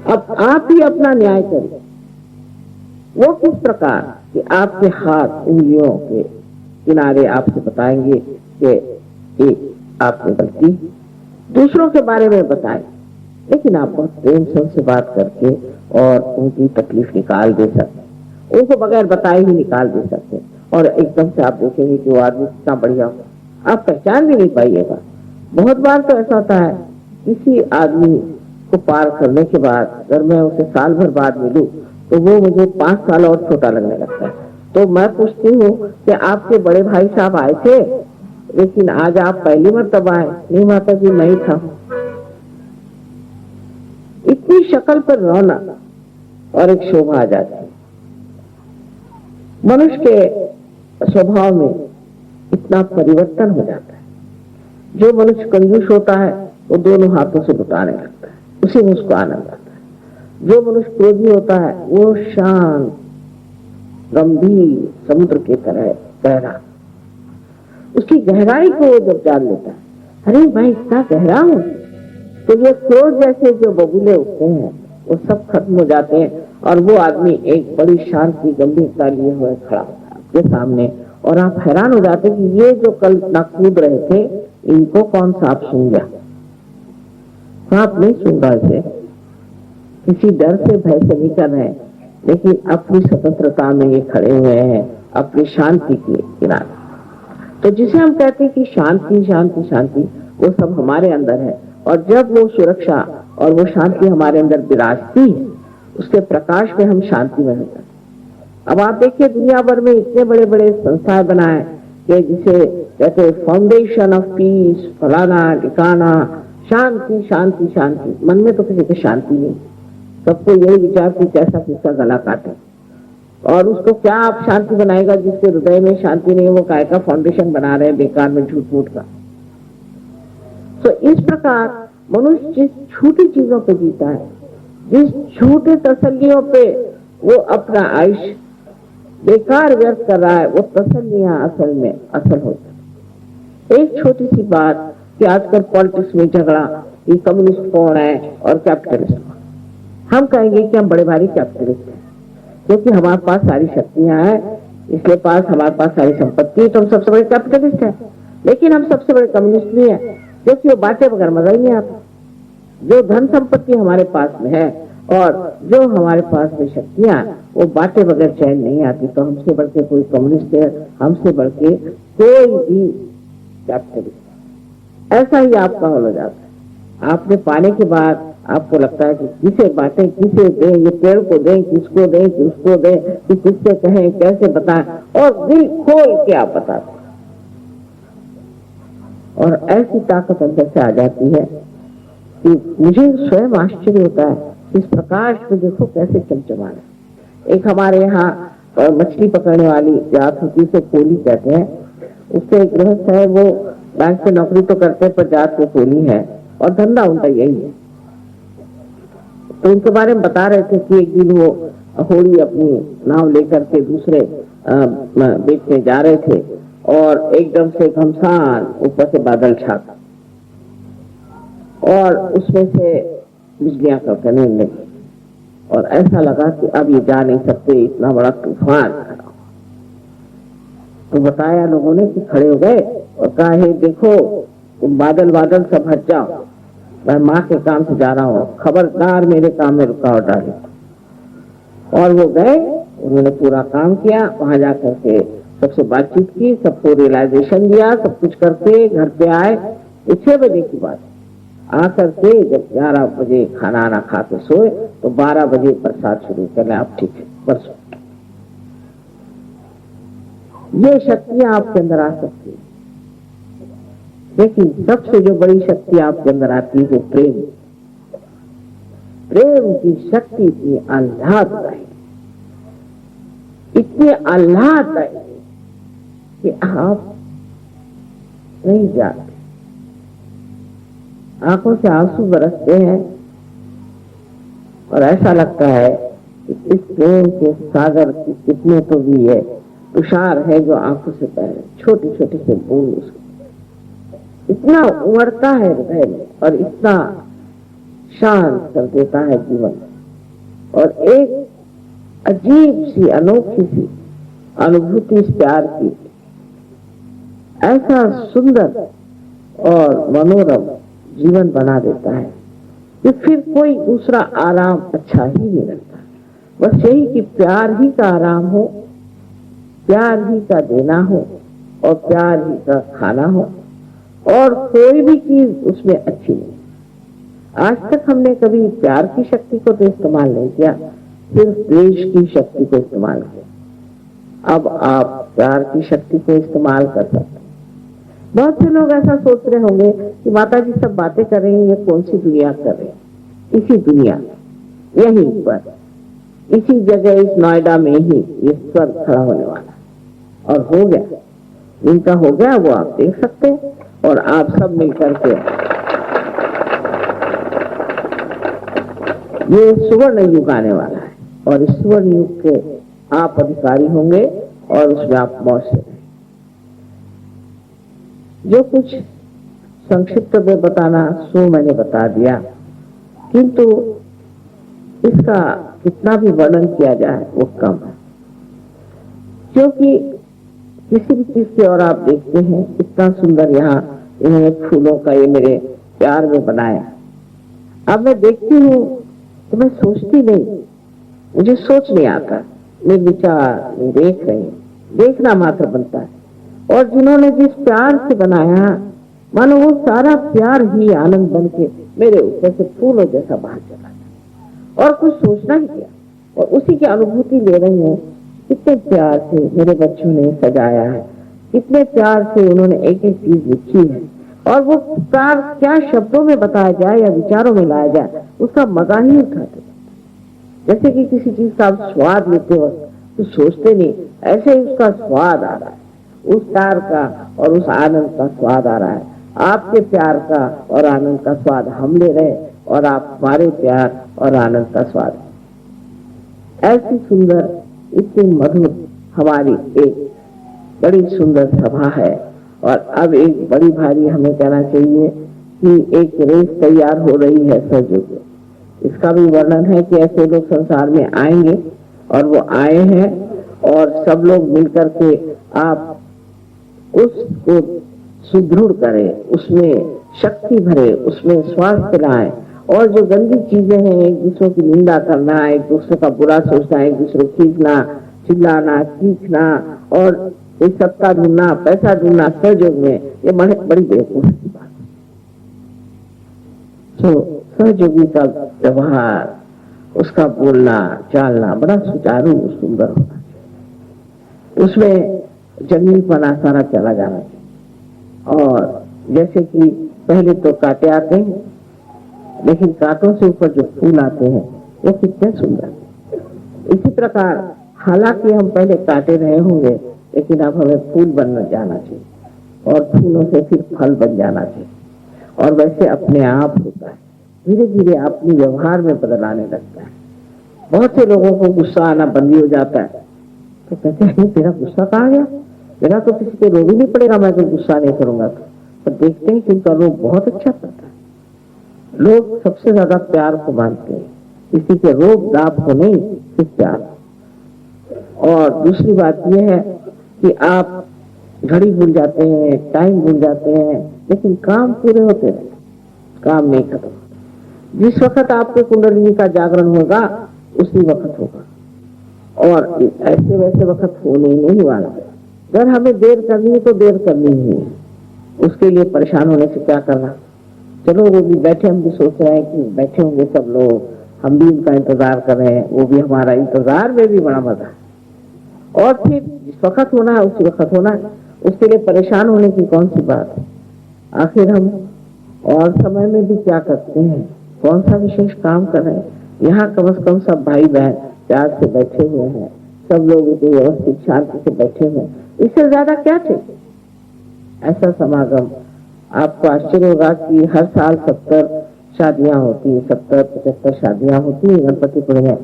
अब आप ही अपना न्याय करिए। वो किस प्रकार कि आपके हाथ उंगलियों के किनारे आपसे बताएंगे कि एक आपने गलती, दूसरों के बारे में बताएं, लेकिन आप बहुत प्रेम से उनसे बात करके और उनकी तकलीफ निकाल दे सकते, उनको बगैर बताए ही निकाल दे सकते। और एकदम से आप देखेंगे कि वो आदमी कितना बढ़िया हो, आप पहचान भी नहीं पाइएगा। बहुत बार तो ऐसा होता है, किसी आदमी को पार करने के बाद अगर मैं उसे साल भर बाद मिलूं तो वो मुझे 5 साल और छोटा लगने लगता है। तो मैं पूछती हूँ कि आपके बड़े भाई साहब आए थे लेकिन आज आप पहली मर्तबा आए। नहीं माता जी, मैं ही था। उसकी शक्ल पर रौनक और एक शोभा आ जाती है। मनुष्य के स्वभाव में इतना परिवर्तन हो जाता है। जो मनुष्य कंजूस होता है वो दोनों हाथों से लुटाने लगता है, उसी में उसको आनंद आता है। जो मनुष्य क्रोधी होता है वो शांत गंभीर समुद्र की तरह गहरा, उसकी गहराई को वो जब जान लेता है, अरे मैं इतना गहरा हूं, तो ये क्रोध जैसे जो बबूले उठते हैं वो सब खत्म हो जाते हैं और वो आदमी एक बड़ी शांति गंभीरता लिए हुए खड़ा होता है आपके सामने। और आप हैरान हो जाते कि ये जो कल इतना कूद रहे थे इनको कौन सांप सूंघ गया? सांप नहीं सूंघा, इसे किसी डर से भय से नहीं कर रहे हैं, लेकिन अपनी स्वतंत्रता में ये खड़े हुए हैं, अपनी शांति के किनारे। तो जिसे हम कहते हैं कि शांति शांति शांति, वो सब हमारे अंदर है। और जब वो सुरक्षा और वो शांति हमारे अंदर विराजती है, उसके प्रकाश में हम शांति में होते हैं। अब आप देखिए दुनिया भर में इतने बड़े बड़े संस्थाएं बनाए कि जिसे कहते हैं फाउंडेशन ऑफ पीस, फलाना ठिकाना, शांति शांति शांति। मन में तो किसी को शांति नहीं, सबको यही विचार कि कैसा किसका गला काटे। और उसको क्या आप शांति बनाएगा जिसके हृदय में शांति नहीं, वो काय का फाउंडेशन बना रहे हैं बेकार में झूठ मूठ का। तो इस प्रकार मनुष्य जिस छोटी चीजों पे जीता है, जिस छोटे तसल्लियों पे वो अपना आयुष्य बेकार व्यर्थ कर रहा है, वो तसल्लियां असल में असल होती है। एक छोटी सी बात कि आजकल पॉलिटिक्स में झगड़ा कि कम्युनिस्ट कौन है और कैपिटलिस्ट कौन। हम कहेंगे कि हम बड़े भारी कैपिटलिस्ट हैं क्योंकि हमारे पास सारी शक्तियां हैं, इसलिए पास हमारे पास सारी संपत्ति, तो हम सबसे बड़े कैपिटलिस्ट हैं। लेकिन हम सबसे बड़े कम्युनिस्ट भी हैं क्योंकि वो बांटे बगैर मजा ही नहीं आता। जो धन संपत्ति हमारे पास में है और जो हमारे पास में शक्तियां वो बांटे बगैर चैन नहीं आती, तो हमसे बढ़ के कोई कम्युनिस्ट है, हमसे बढ़ के कोई भी कैपिटलिस्ट। ऐसा ही आपका हो जाता है। आपने पाने के बाद आपको लगता है कि किसे बांटे, किसे दें, ये पेड़ को दें, किसको दें, किसको दें, कि किससे कहें, कैसे बताएं, और दिल खोल के आप बताते। और ऐसी ताकत अंदर से आ जाती है कि मुझे स्वयं आश्चर्य होता है, इस प्रकाश में देखो कैसे चमचमा है। एक हमारे यहाँ मछली पकड़ने वाली जात होती है, कोली कहते हैं। उससे एक गृहस्थ है, वो बैंक में नौकरी तो करते हैं पर जात को कोली है और धंधा उनका यही है। तो उनके बारे में बता रहे थे कि एक दिन वो होड़ी अपनी नाव लेकर के दूसरे बेचने जा रहे थे और एकदम से घमसान ऊपर से बादल छाता और उसमें से बिजलियां कड़कने लगी और ऐसा लगा कि अब ये जा नहीं सकते, इतना बड़ा तूफान खड़ा। तो बताया लोगों ने कि खड़े हो गए और कहा, हे देखो तुम बादल बादल सब हट जाओ, मैं माँ के काम से जा रहा हूँ, खबरदार मेरे काम में रुकावट डाले। और वो गए, उन्होंने पूरा काम किया, वहां जाकर के सबसे बातचीत की, सबको रियलाइजेशन दिया, सब कुछ करके घर पे आए। 6 बजे की बात, आकर के जब 11 बजे खाना आना खा के सोए तो 12 बजे बरसात शुरू करने, आप ठीक है बरसो। ये शक्तियां आपके अंदर आ सकती है, लेकिन सबसे जो बड़ी शक्ति आपके अंदर आती है वो प्रेम। प्रेम की शक्ति इतनी आह्लाददायी, इतनी आह्लाददायी कि आप नहीं जाते, आंखों से आंसू बरसते हैं और ऐसा लगता है कि इस प्रेम के सागर की कितने तो भी है, तुषार है जो आंखों से बह रहे, छोटी छोटी से बूंद उसको इतना उमड़ता है हृदय में और इतना शांत कर देता है जीवन। और एक अजीब सी अनोखी सी अनुभूति इस प्यार की, ऐसा सुंदर और मनोरम जीवन बना देता है कि फिर कोई दूसरा आराम अच्छा ही नहीं लगता। बस यही कि प्यार ही का आराम हो, प्यार ही का देना हो और प्यार ही का खाना हो, और कोई भी चीज उसमें अच्छी नहीं। आज तक हमने कभी प्यार की शक्ति को तो इस्तेमाल नहीं किया, सिर्फ द्वेष की शक्ति को इस्तेमाल किया। अब आप प्यार की शक्ति को इस्तेमाल कर सकते हैं। बहुत से लोग ऐसा सोच रहे होंगे कि माता जी सब बातें कर रही हैं, ये कौन सी दुनिया कर रहे हैं। इसी दुनिया यहीं पर इसी जगह इस नोएडा में ही ये स्वर्ग खड़ा होने वाला और हो गया। इनका हो गया वो आप देख सकते हैं और आप सब मिलकर के ये सुवर्ण युग आने वाला है और इस सुवर्ण युग के आप अधिकारी होंगे और उसमें आप मौज से रहेंगे। जो कुछ संक्षिप्त में बताना सो मैंने बता दिया, किंतु इसका कितना भी वर्णन किया जाए वो कम है, क्योंकि किसी भी चीज की और आप देखते हैं इतना सुंदर यहाँ इन्होंने फूलों का ये मेरे प्यार में बनाया। अब मैं देखती हूँ तो मैं सोचती नहीं, मुझे सोच नहीं आता, मैं विचार मैं देख रही हूँ, देखना मात्र बनता है। और जिन्होंने जिस प्यार से बनाया मानो वो सारा प्यार ही आनंद बन के मेरे ऊपर से फूलों जैसा बाहर चला गया और कुछ सोचना ही किया और उसी की अनुभूति ले रही हूँ। कितने प्यार से मेरे बच्चों ने सजाया है, कितने प्यार से उन्होंने एक एक चीज लिखी है और वो प्यार क्या शब्दों में बताया जाए या विचारों में लाया जाए उसका मजा ही उठाते। जैसे कि किसी चीज का आप स्वाद लेते हो तो सोचते नहीं, ऐसे ही उसका स्वाद आ रहा है, उस प्यार का और उस आनंद का स्वाद आ रहा है। आपके प्यार का और आनंद का स्वाद हम ले रहे और आप हमारे प्यार और आनंद का स्वाद। ऐसी सुंदर इतनी मधुर हमारी एक बड़ी सुंदर सभा है और अब एक बड़ी भारी हमें कहना चाहिए कि एक रेस तैयार हो रही है सजग। इसका भी वर्णन है कि ऐसे लोग संसार में आएंगे और वो आए हैं और सब लोग मिलकर के आप उसको सुदृढ़ करें, उसमें शक्ति भरे, उसमें स्वास्थ्य लाएं और जो गंदी चीजें हैं एक दूसरे की निंदा करना, एक दूसरे का बुरा सोचना, एक दूसरे को खींचना, चिल्लाना, चीखना और एक सत्ता ढूंढना, पैसा ढूंढना सहयोग में, ये बड़ी बेवकूफी की बात है। तो सहयोगी का व्यवहार, उसका बोलना चालना बड़ा सुचारू सुंदर होना चाहिए, उसमें जंगलीपना सारा चला जाना चाहिए। और जैसे कि पहले तो कांटे आते हैं लेकिन कांटों से ऊपर जो फूल आते हैं वो कितने सुंदर। इसी प्रकार हालांकि हम पहले काटे रहे होंगे लेकिन अब हमें फूल बनना जाना चाहिए और फूलों से फिर फल बन जाना चाहिए। और वैसे अपने आप होता है, धीरे धीरे अपने व्यवहार में बदल आने लगता है। बहुत से लोगों को गुस्सा आना बंद हो जाता है तो कहते हैं तेरा गुस्सा कहाँ गया, मेरा तो किसी पे रोक ही नहीं पड़ेगा, मैं तो गुस्सा नहीं करूंगा। तो देखते हैं कि उनका रोग बहुत अच्छा करता है। लोग सबसे ज्यादा प्यार को मानते हैं, किसी के रोग दाप को नहीं, सिर्फ प्यार। और दूसरी बात यह है कि आप घड़ी भूल जाते हैं, टाइम भूल जाते हैं, लेकिन काम पूरे होते रहते, काम नहीं खत्म। जिस वक्त आपके कुंडलिनी का जागरण होगा उसी वक्त होगा और ऐसे वैसे वक्त होने नहीं वाला। अगर हमें देर करनी है तो देर करनी ही है, उसके लिए परेशान होने से क्या करना। चलो वो भी बैठे, हम भी सोच रहे हैं कि बैठे होंगे सब लोग, हम भी उनका इंतजार कर रहे हैं, वो भी हमारा इंतजार में भी बड़ा मजा है। और फिर जिस वक्त होना है उसी वक्त होना है, उसके लिए परेशान होने की कौन सी बात है। आखिर हम और समय में भी क्या करते हैं, कौन सा विशेष काम कर रहे हैं। यहाँ कम से कम सब भाई बहन प्यार से बैठे हुए हैं, सब लोग व्यवस्थित शांति से बैठे हुए हैं, इससे ज्यादा क्या चाहिए। ऐसा समागम आपको आश्चर्य होगा कि हर साल 70 शादियां होती है, 70-75 शादियां होती है गणपतिपुर में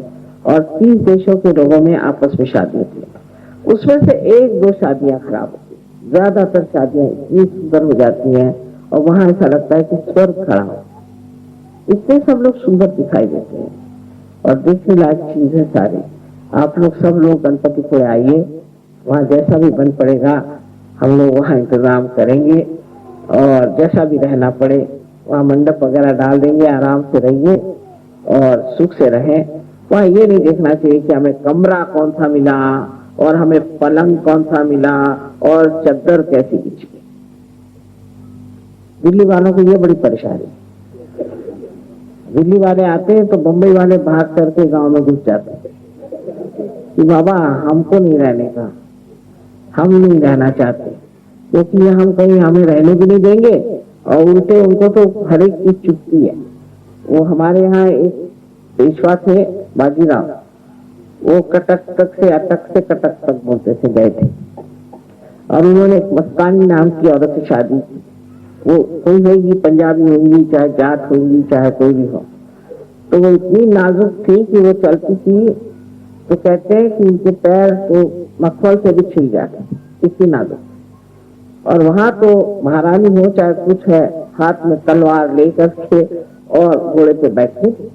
और 30 देशों के लोगों में आपस में शादी होती है। उसमें से 1-2 शादियां खराब होती है, ज्यादातर शादियां इतनी सुंदर हो जाती हैं और वहां ऐसा लगता है कि स्वर्ग खड़ा हो। इतने सब लोग सुंदर दिखाई देते हैं और देखने लायक चीज है सारी। आप लोग सब लोग गणपतिपुर आइए, वहां जैसा भी बन पड़ेगा हम लोग वहां इंतजाम करेंगे और जैसा भी रहना पड़े वहाँ मंडप वगैरह डाल देंगे, आराम से रहिए और सुख से रहें। वहाँ ये नहीं देखना चाहिए कि हमें कमरा कौन सा मिला और हमें पलंग कौन सा मिला और चद्दर कैसी बिछी। दिल्ली वालों को ये बड़ी परेशानी। दिल्ली वाले आते हैं तो बम्बई वाले भाग करके गांव में घुस जाते हैं कि बाबा हमको नहीं रहने का, हम नहीं रहना चाहते, क्योंकि ये हम कहीं हमें रहने भी नहीं देंगे और उल्टे उनको तो हर एक चीज चुपती है। वो हमारे यहाँ एक पेशवा थे बाजीराव, वो कटक तक से अटक से कटक तक बोलते थे गए थे, और उन्होंने एक मस्तानी नाम की औरत से शादी की। वो कोई होगी, पंजाबी होगी, चाहे जाट होगी, चाहे कोई भी हो, तो वो इतनी नाजुक थी कि वो चलती थी तो कहते हैं कि उनके पैर तो मखमल से भी छिल जाते, इतनी नाजुक। और वहां तो महारानी हो चाहे कुछ है, हाथ में तलवार लेकर के और घोड़े पे बैठती थी,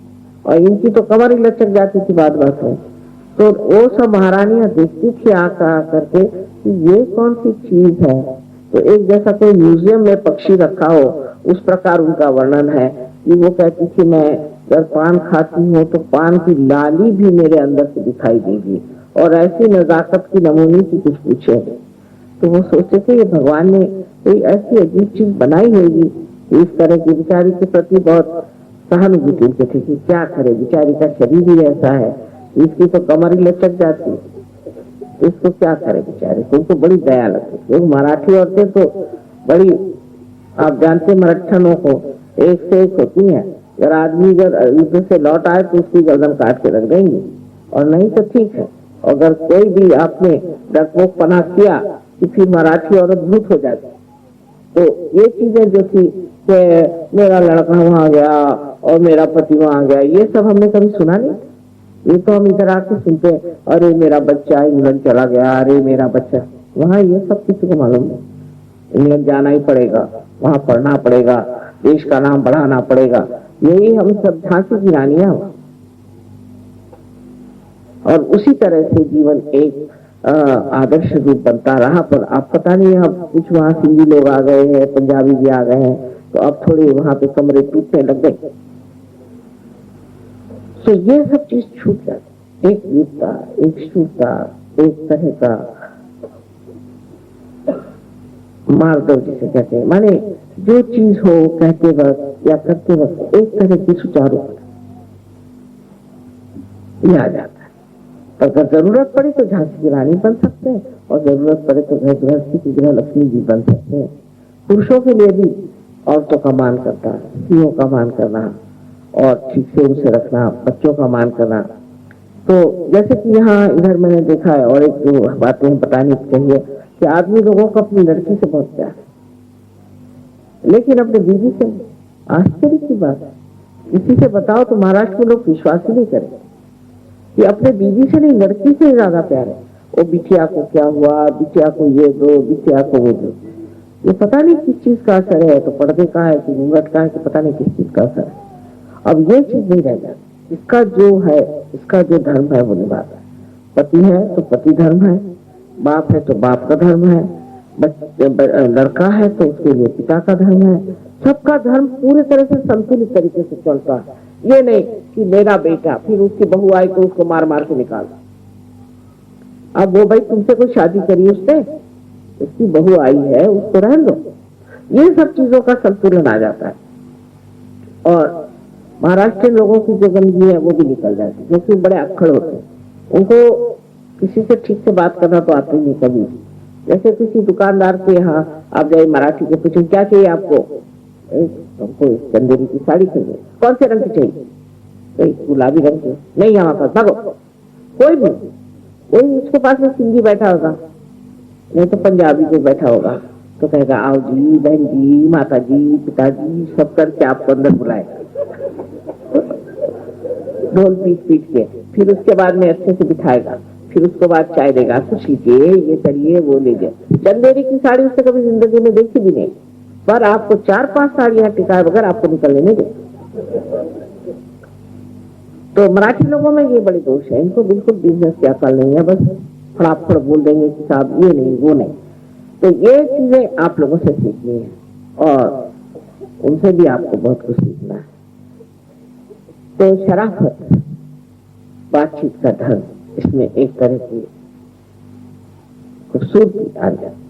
और इनकी तो कमर ही लचक जाती थी बात बात में। तो वो सब महारानियां देखती थी आकर करके कि ये कौन सी चीज है। तो एक जैसा कोई म्यूजियम में पक्षी रखा हो उस प्रकार उनका वर्णन है कि वो कहती थी मैं जब पान खाती हूँ तो पान की लाली भी मेरे अंदर से दिखाई देगी, और ऐसी नजाकत की नमूनी की कुछ पूछे। तो वो सोचते थे ये भगवान ने कोई ऐसी अजीब चीज बनाई होगी, इस तरह की बेचारी के प्रति बहुत सहानुभूति उनके थे कि क्या करे, बेचारी का शरीर ही ऐसा है, इसकी तो कमर ही लचक जाती, इसको क्या करे बेचारे को, उनको बड़ी दया लगती। लोग मराठी औरतें तो बड़ी, आप जानते मराठनों को एक से एक होती है, अगर आदमी अगर युद्ध से लौट आए तो उसकी गर्दन काट के रख देंगे, और नहीं तो ठीक है। अगर कोई भी आपने डरपोक पना किया कि फिर मराठी औरत भूत हो जाती। तो ये चीजें जो थी कि मेरा लड़का वहां गया और मेरा पति वहां गया, ये सब हमने कभी सुना नहीं। ये तो हम इधर आके सुनते, अरे मेरा बच्चा इंग्लैंड चला गया, अरे मेरा बच्चा वहां, ये सब किसी को मालूम नहीं। इंग्लैंड जाना ही पड़ेगा, वहां पढ़ना पड़ेगा, देश का नाम बढ़ाना पड़ेगा, यही हम सब झांसी की रानियां। और उसी तरह से जीवन एक आदर्श रूप बनता रहा। पर अब पता नहीं, अब कुछ वहां सिंधी लोग आ गए हैं, पंजाबी भी आ गए हैं, तो अब थोड़े वहां पे कमरे टूटने लग गए। तो ये सब चीज छूट जाती, एक वीरता, एक शूरता, एक तरह का मार्गदर्शन जिसे कहते हैं, माने जो चीज हो कहते वक्त या करते वक्त एक तरह की सुचारू ये आ जाता है। अगर जरूरत पड़े तो झांसी की रानी बन सकते हैं, और जरूरत पड़े तो गृहस्थी की गृह लक्ष्मी जी बन सकते हैं। पुरुषों के लिए भी औरतों का मान करना, स्त्रियों का मान करना, और ठीक से उसे रखना, बच्चों का मान करना। तो जैसे कि यहाँ इधर मैंने देखा है, और एक जो बातें बतानी चाहिए कि आदमी लोगों को अपनी लड़की से बहुत प्यार है, लेकिन अपने बीवी से आश्चर्य की बात है। किसी से बताओ तो महाराष्ट्र के लोग विश्वास ही नहीं करेंगे कि अपने बीवी से नहीं, लड़की से ज्यादा प्यार है। वो बिटिया को क्या हुआ, बिटिया को ये दो, बिटिया को वो दो। ये पता नहीं किस चीज का असर है, तो पर्दे का है कि घूंघट का है कि पता नहीं किस चीज का असर है। अब ये चीज नहीं रह जाती। इसका जो है, इसका जो धर्म है वो निभाता है। पति है तो पति धर्म है, बाप है तो बाप का धर्म है, लड़का है तो उसके लिए पिता का धर्म है। सबका धर्म पूरी तरह से संतुलित तरीके से चलता है। ये नहीं कि मेरा बेटा, फिर उसकी बहू आई तो उसको मार मार के निकाल। अब वो भाई तुमसे कोई शादी करी, उसने, उसकी बहू आई है, उसको रहने दो। ये सब चीजों का संतुलन आ जाता है, और महाराष्ट्र लोगों की जो गंदगी है वो भी निकल जाती है, क्योंकि बड़े अक्खड़ होते हैं। उनको किसी से ठीक से बात करना तो आती नहीं कभी। जैसे किसी दुकानदार के यहाँ आप जाए, मराठी के पूछें क्या चाहिए आपको, हमको चंदेरी की साड़ी चाहिए। कौन से रंग की चाहिए? गुलाबी रंग की। नहीं हमारे पास, भागो। कोई भी, कोई उसके पास में सिंधी बैठा होगा, नहीं तो पंजाबी कोई बैठा होगा, तो कहेगा आओ जी, बहन जी, माता जी, पिताजी, सब करके आपको अंदर बुलाएगा, ढोल पीट पीट के। फिर उसके बाद में अच्छे से बिठाएगा, फिर उसके बाद चाय देगा, कुछ लीजिए, ये करिए, वो लीजिए। चंदेरी की साड़ी उसने कभी जिंदगी में देखी भी नहीं, पर आपको 4-5 साड़ियां टिकाए बगैर आपको निकलने नहीं दे। तो मराठी लोगों में ये बड़े दोष है, इनको बिल्कुल बिजनेस की अकल नहीं है, बस फटाफट बोल देंगे कि साहब ये नहीं वो नहीं। तो ये चीजें आप लोगों से सीखनी है, और उनसे भी आपको बहुत कुछ सीखना है। तो शराफत, बातचीत का ढंग, इसमें एक तरह की खूबसूरती आ जाती।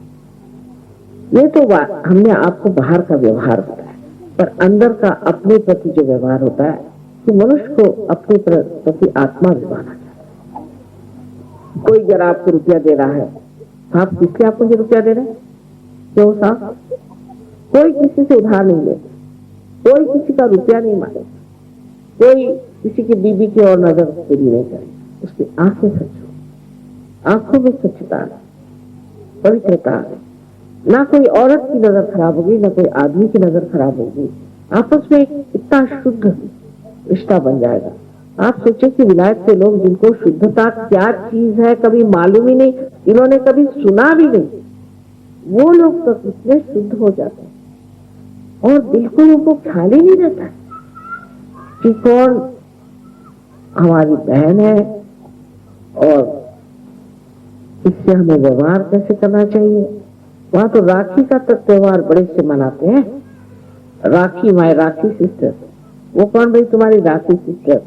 ये तो हमने आपको बाहर का व्यवहार बताया, पर अंदर का अपने प्रति जो व्यवहार होता है कि मनुष्य को अपने प्रति आत्मा निभाना चाहिए। कोई जरा आपको रुपया दे रहा है, आप किसके आपको जो रुपया दे रहे हैं? क्यों साहब? कोई किसी से उधार नहीं ले, कोई किसी का रुपया नहीं मांगे, कोई किसी की बीबी की और नजर पूरी नहीं करे, उसकी आंखें सच हो, आंखों में सच्चता है, पवित्रता है, ना कोई औरत की नजर खराब होगी ना कोई आदमी की नजर खराब होगी, आपस में एक इतना शुद्ध रिश्ता बन जाएगा। आप सोचे कि विलायत के लोग जिनको शुद्धता क्या चीज है कभी मालूम ही नहीं, इन्होंने कभी सुना भी नहीं, वो लोग तो कितने शुद्ध हो जाते हैं और बिल्कुल उनको ख्याल ही नहीं रहता कि कौन हमारी बहन है और इससे हमें व्यवहार कैसे करना चाहिए। वहां तो राखी का तो त्योहार बड़े से मनाते हैं, राखी माई राखी सिस्टर, वो कौन भाई तुम्हारी राखी सिस्टर,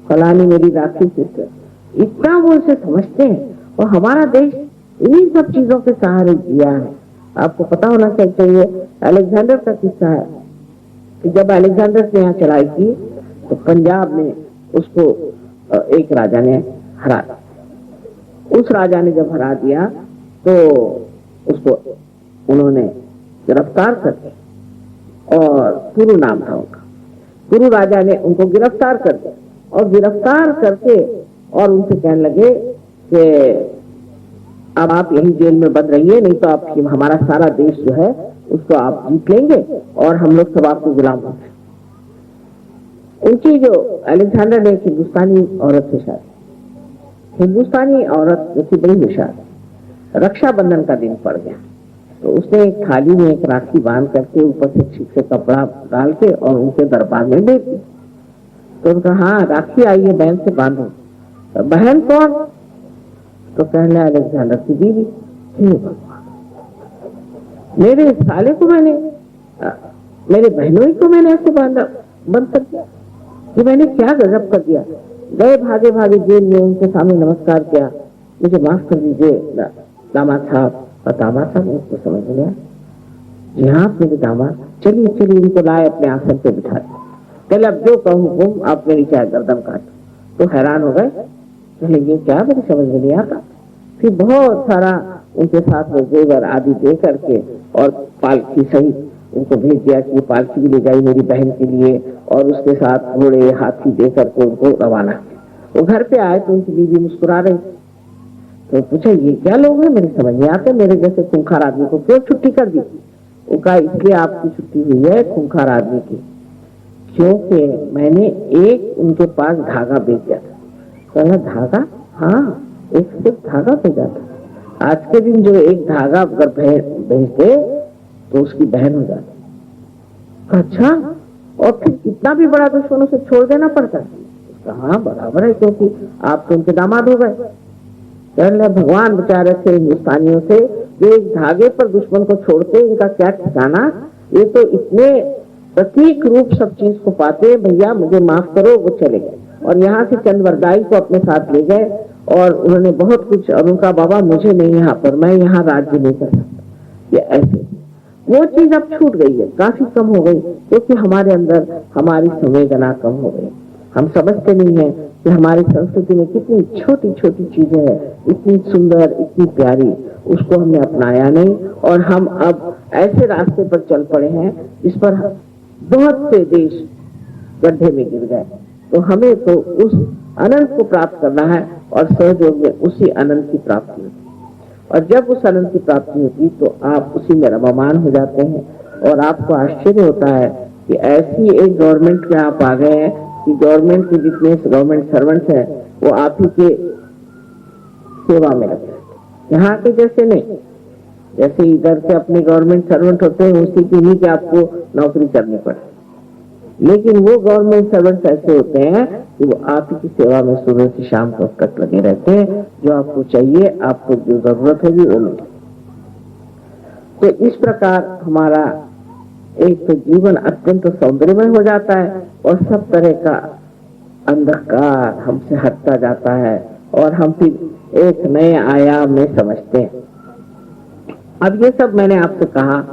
फलानी मेरी राखी सिस्टर, इतना वो उसे समझते हैं। और हमारा देश इन्हीं सब चीजों के सहारे जिया है। आपको पता होना चाहिए अलेक्जेंडर का किस्सा है कि जब अलेक्जेंडर ने यहाँ चढ़ाई की तो पंजाब में उसको एक राजा ने हरा दिया। उस राजा ने जब हरा दिया तो उसको उन्होंने गिरफ्तार कर दिया और पुरु नाम था उनका, पुरु राजा ने उनको गिरफ्तार कर दिया और गिरफ्तार करके और उनसे कहने लगे कि अब आप यही जेल में बंद रहिए, नहीं तो आप हमारा सारा देश जो है उसको आप जीत लेंगे और हम लोग सब आपको गुलाम होंगे। उनकी जो अलेक्जेंडर ने हिंदुस्तानी औरत से शादी, हिंदुस्तानी औरत जो थी बड़ी होशियार, रक्षाबंधन का दिन पड़ गया तो उसने एक थाली में एक राखी बांध करके ऊपर से ठीक से कपड़ा डाल के और उनके दरबार में दे दी। तो उनका हाँ राखी आई है, बहन से बांधो। तो बहन कौन? तो कहने अलेक्जेंडर की बीवी। हे भगवान, मेरे साले को मैंने, मेरे बहनों को मैंने ऐसे बांधा, बंद कर दिया, कि मैंने क्या गजब कर दिया। गए भागे भागे जेल में, उनके सामने नमस्कार किया, मुझे माफ कर दीजिए दामाद साहब। और दामाद साहब उसको समझ लिया, जी हाँ मेरे दामाद, चलिए चलिए इनको लाए अपने आसन पे बिठा दिया। पहले अब जो कहूँ हुकुम, आप मेरी चाहे गर्दन काट। तो हैरान हो गए, पहले ये क्या मेरी समझ में नहीं आता। फिर बहुत सारा उनके साथ में जेवर आदि दे करके और पालकी सहित उनको भेज दिया कि पालकी भी ले जाई मेरी बहन के लिए, और उसके साथ घोड़े हाथी दे करके उनको रवाना किया। वो घर पे आए तो उनकी बीवी मुस्कुरा रही, तो पूछा ये क्या लोग हैं, मेरे समझ नहीं आते, मेरे जैसे खूंखार आदमी को क्यों छुट्टी कर दी। वो कहा इसलिए आपकी छुट्टी हुई है खूंखार आदमी की, क्योंकि मैंने एक उनके पास धागा भेज दिया था। कहना धागा? हाँ, एक सिर्फ धागा भेजा था। आज के दिन जो एक धागा अगर भेज दे तो उसकी बहन हो जाती। अच्छा, और फिर इतना भी बड़ा दुश्मन उसे छोड़ देना पड़ता है? हाँ बराबर है, क्योंकि आप तो उनके दामाद हो गए। भगवान बचा रहे थे हिंदुस्तानियों से, जो एक धागे पर दुश्मन को छोड़ते, इनका क्या ठिकाना। ये तो इतने प्रतीक रूप सब चीज को पाते, भैया मुझे माफ करो, वो चले गए। और यहाँ से चंद्रवरदाई को अपने साथ ले गए और उन्होंने बहुत कुछ, और उनका बाबा मुझे नहीं यहाँ पर, मैं यहाँ राज्य नहीं कर सकता। ये ऐसे वो चीज अब छूट गई है, काफी कम हो गई, क्योंकि हमारे अंदर हमारी संवेदना कम हो गई। हम समझते नहीं है कि हमारी संस्कृति में कितनी छोटी छोटी चीजें हैं, इतनी सुंदर, इतनी प्यारी, उसको हमने अपनाया नहीं। और हम अब ऐसे रास्ते पर चल पड़े हैं जिस पर बहुत से देश गड्ढे में गिर गए। तो हमें तो उस अनंत को प्राप्त करना है और सहयोग में उसी अनंत की प्राप्ति होती है। और जब उस अनंत की प्राप्ति होती तो आप उसी में रममान हो जाते हैं और आपको आश्चर्य होता है कि ऐसी एक गवर्नमेंट में आप आ गए हैं कि गवर्नमेंट के जितने गवर्नमेंट सर्वेंट्स हैं वो आप ही के सेवा में लगे। यहाँ के जैसे नहीं, जैसे इधर से अपने गवर्नमेंट सर्वेंट होते हैं उसी की ही कि आपको नौकरी करनी पड़े, लेकिन वो गवर्नमेंट सर्वेंट्स ऐसे होते हैं कि वो आप ही की सेवा में सुबह से शाम तक लगे रहते हैं। जो आपको चाहिए, आपको जो जरूरत है वो मिले। तो इस प्रकार हमारा एक तो जीवन अत्यंत सौंदर्यमय हो जाता है और सब तरह का अंधकार हमसे हटता जाता है और हम फिर एक नए आयाम में समझते हैं। अब ये सब मैंने आपसे कहा,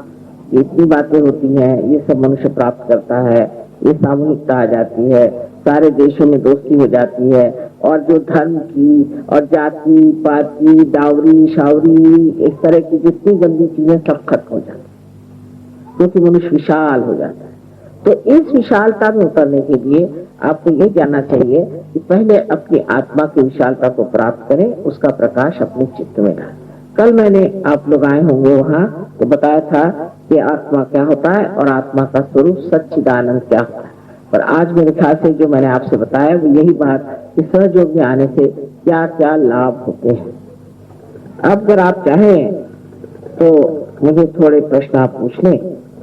इतनी बातें होती हैं, ये सब मनुष्य प्राप्त करता है, ये सामूहिकता आ जाती है, सारे देशों में दोस्ती हो जाती है, और जो धर्म की और जाति पाति डावरी शावरी इस तरह की जितनी गंदी चीजें सब खत्म हो जाती है, क्योंकि मनुष्य विशाल हो जाता है। तो इस विशालता में उतरने के लिए आपको ये जानना चाहिए कि पहले अपनी आत्मा की विशालता को प्राप्त करें, उसका प्रकाश अपने चित्त में लाएं। कल मैंने, आप लोग आए होंगे वहां, तो बताया था कि आत्मा क्या होता है और आत्मा का स्वरूप सच्चिदानंद क्या होता है। पर आज मेरे ख्याल से जो मैंने आपसे बताया वो यही बात कि सहयोग में आने से क्या क्या लाभ होते हैं। अब अगर आप चाहें तो मुझे थोड़े प्रश्न आप पूछ लें,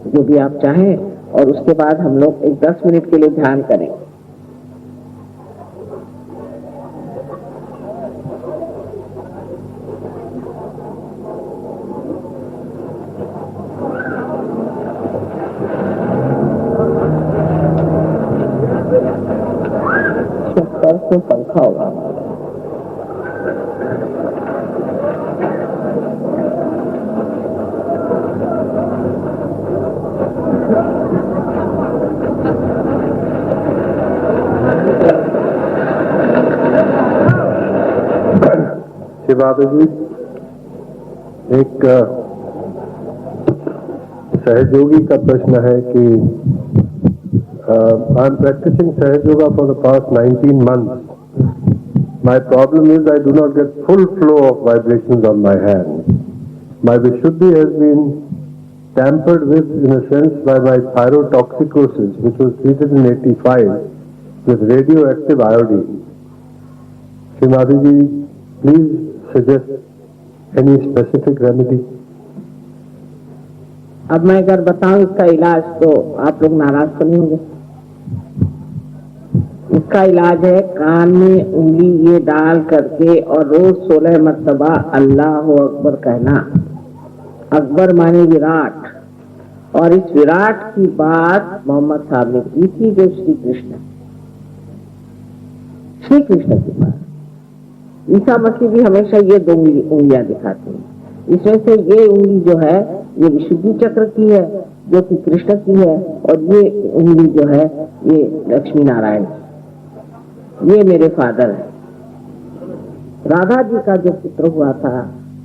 जो भी आप चाहें, और उसके बाद हम लोग एक 10 मिनट के लिए ध्यान करें। तो पंखा होगा शिवाजी जी, एक सहयोगी का प्रश्न है कि आई एम प्रैक्टिसिंग सहयोगा for the past 19 months. My problem is I do not get full flow of vibrations on my hand. My Vishuddhi has been tampered with in a sense by my thyrotoxicosis, which was treated in 85 with radioactive iodine. Srimati ji, please suggest any specific remedy. अब मैं अगर बताऊं इसका इलाज तो आप लोग नाराज तो नहीं होंगे। इसका इलाज है कान में उंगली ये डाल करके और रोज 16 मरतबा अल्लाह अकबर कहना। अकबर माने विराट, और इस विराट की बात मोहम्मद साहब ने की थी, जो श्री कृष्ण की बात। ईसा मसीह भी हमेशा ये 2 उंगलियां दिखाते हैं। इसमें से ये उंगली जो है ये विशुद्धि चक्र की है, जो कि कृष्ण की है, और ये उंगली जो है ये लक्ष्मी नारायण की। ये मेरे फादर है। राधा जी का जो पुत्र हुआ था,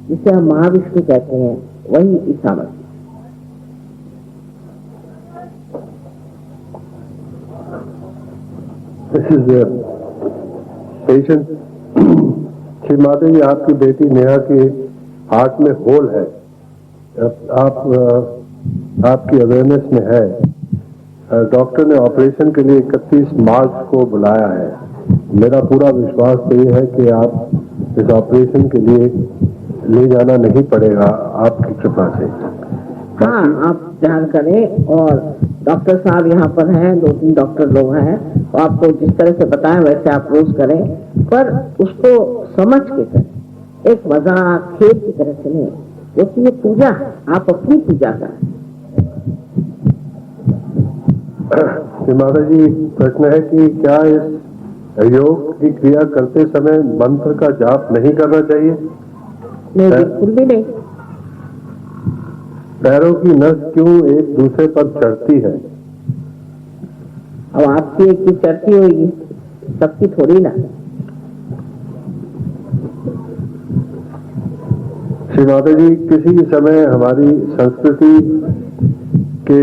जिसे हम महाविष्णु कहते हैं, वही Isa Masih. This is patient. Shri Mata जी, आपकी बेटी नेहा के हार्ट में होल है। आपकी अवेयरनेस में है। डॉक्टर ने ऑपरेशन के लिए 31 मार्च को बुलाया है। मेरा पूरा विश्वास तो ये है कि आप इस ऑपरेशन के लिए ले जाना नहीं पड़ेगा, आपकी कृपा से। हाँ, आप ध्यान करें, और डॉक्टर साहब यहाँ पर हैं, 2-3 डॉक्टर लोग हैं, तो आपको जिस तरह से बताएं वैसे आप रोज करें, पर उसको समझ के करें, एक मजाक खेल की तरह से नहीं, क्योंकि ये पूजा, आप अपनी पूजा करें। माता जी, प्रश्न है कि क्या इस योग की क्रिया करते समय मंत्र का जाप नहीं करना चाहिए? नहीं, बिल्कुल भी नहीं। पैरों की नस क्यों एक दूसरे पर चढ़ती है? अब आपकी एक की चढ़ती होगी, सबकी थोड़ी ना। श्री माता जी, किसी समय हमारी संस्कृति के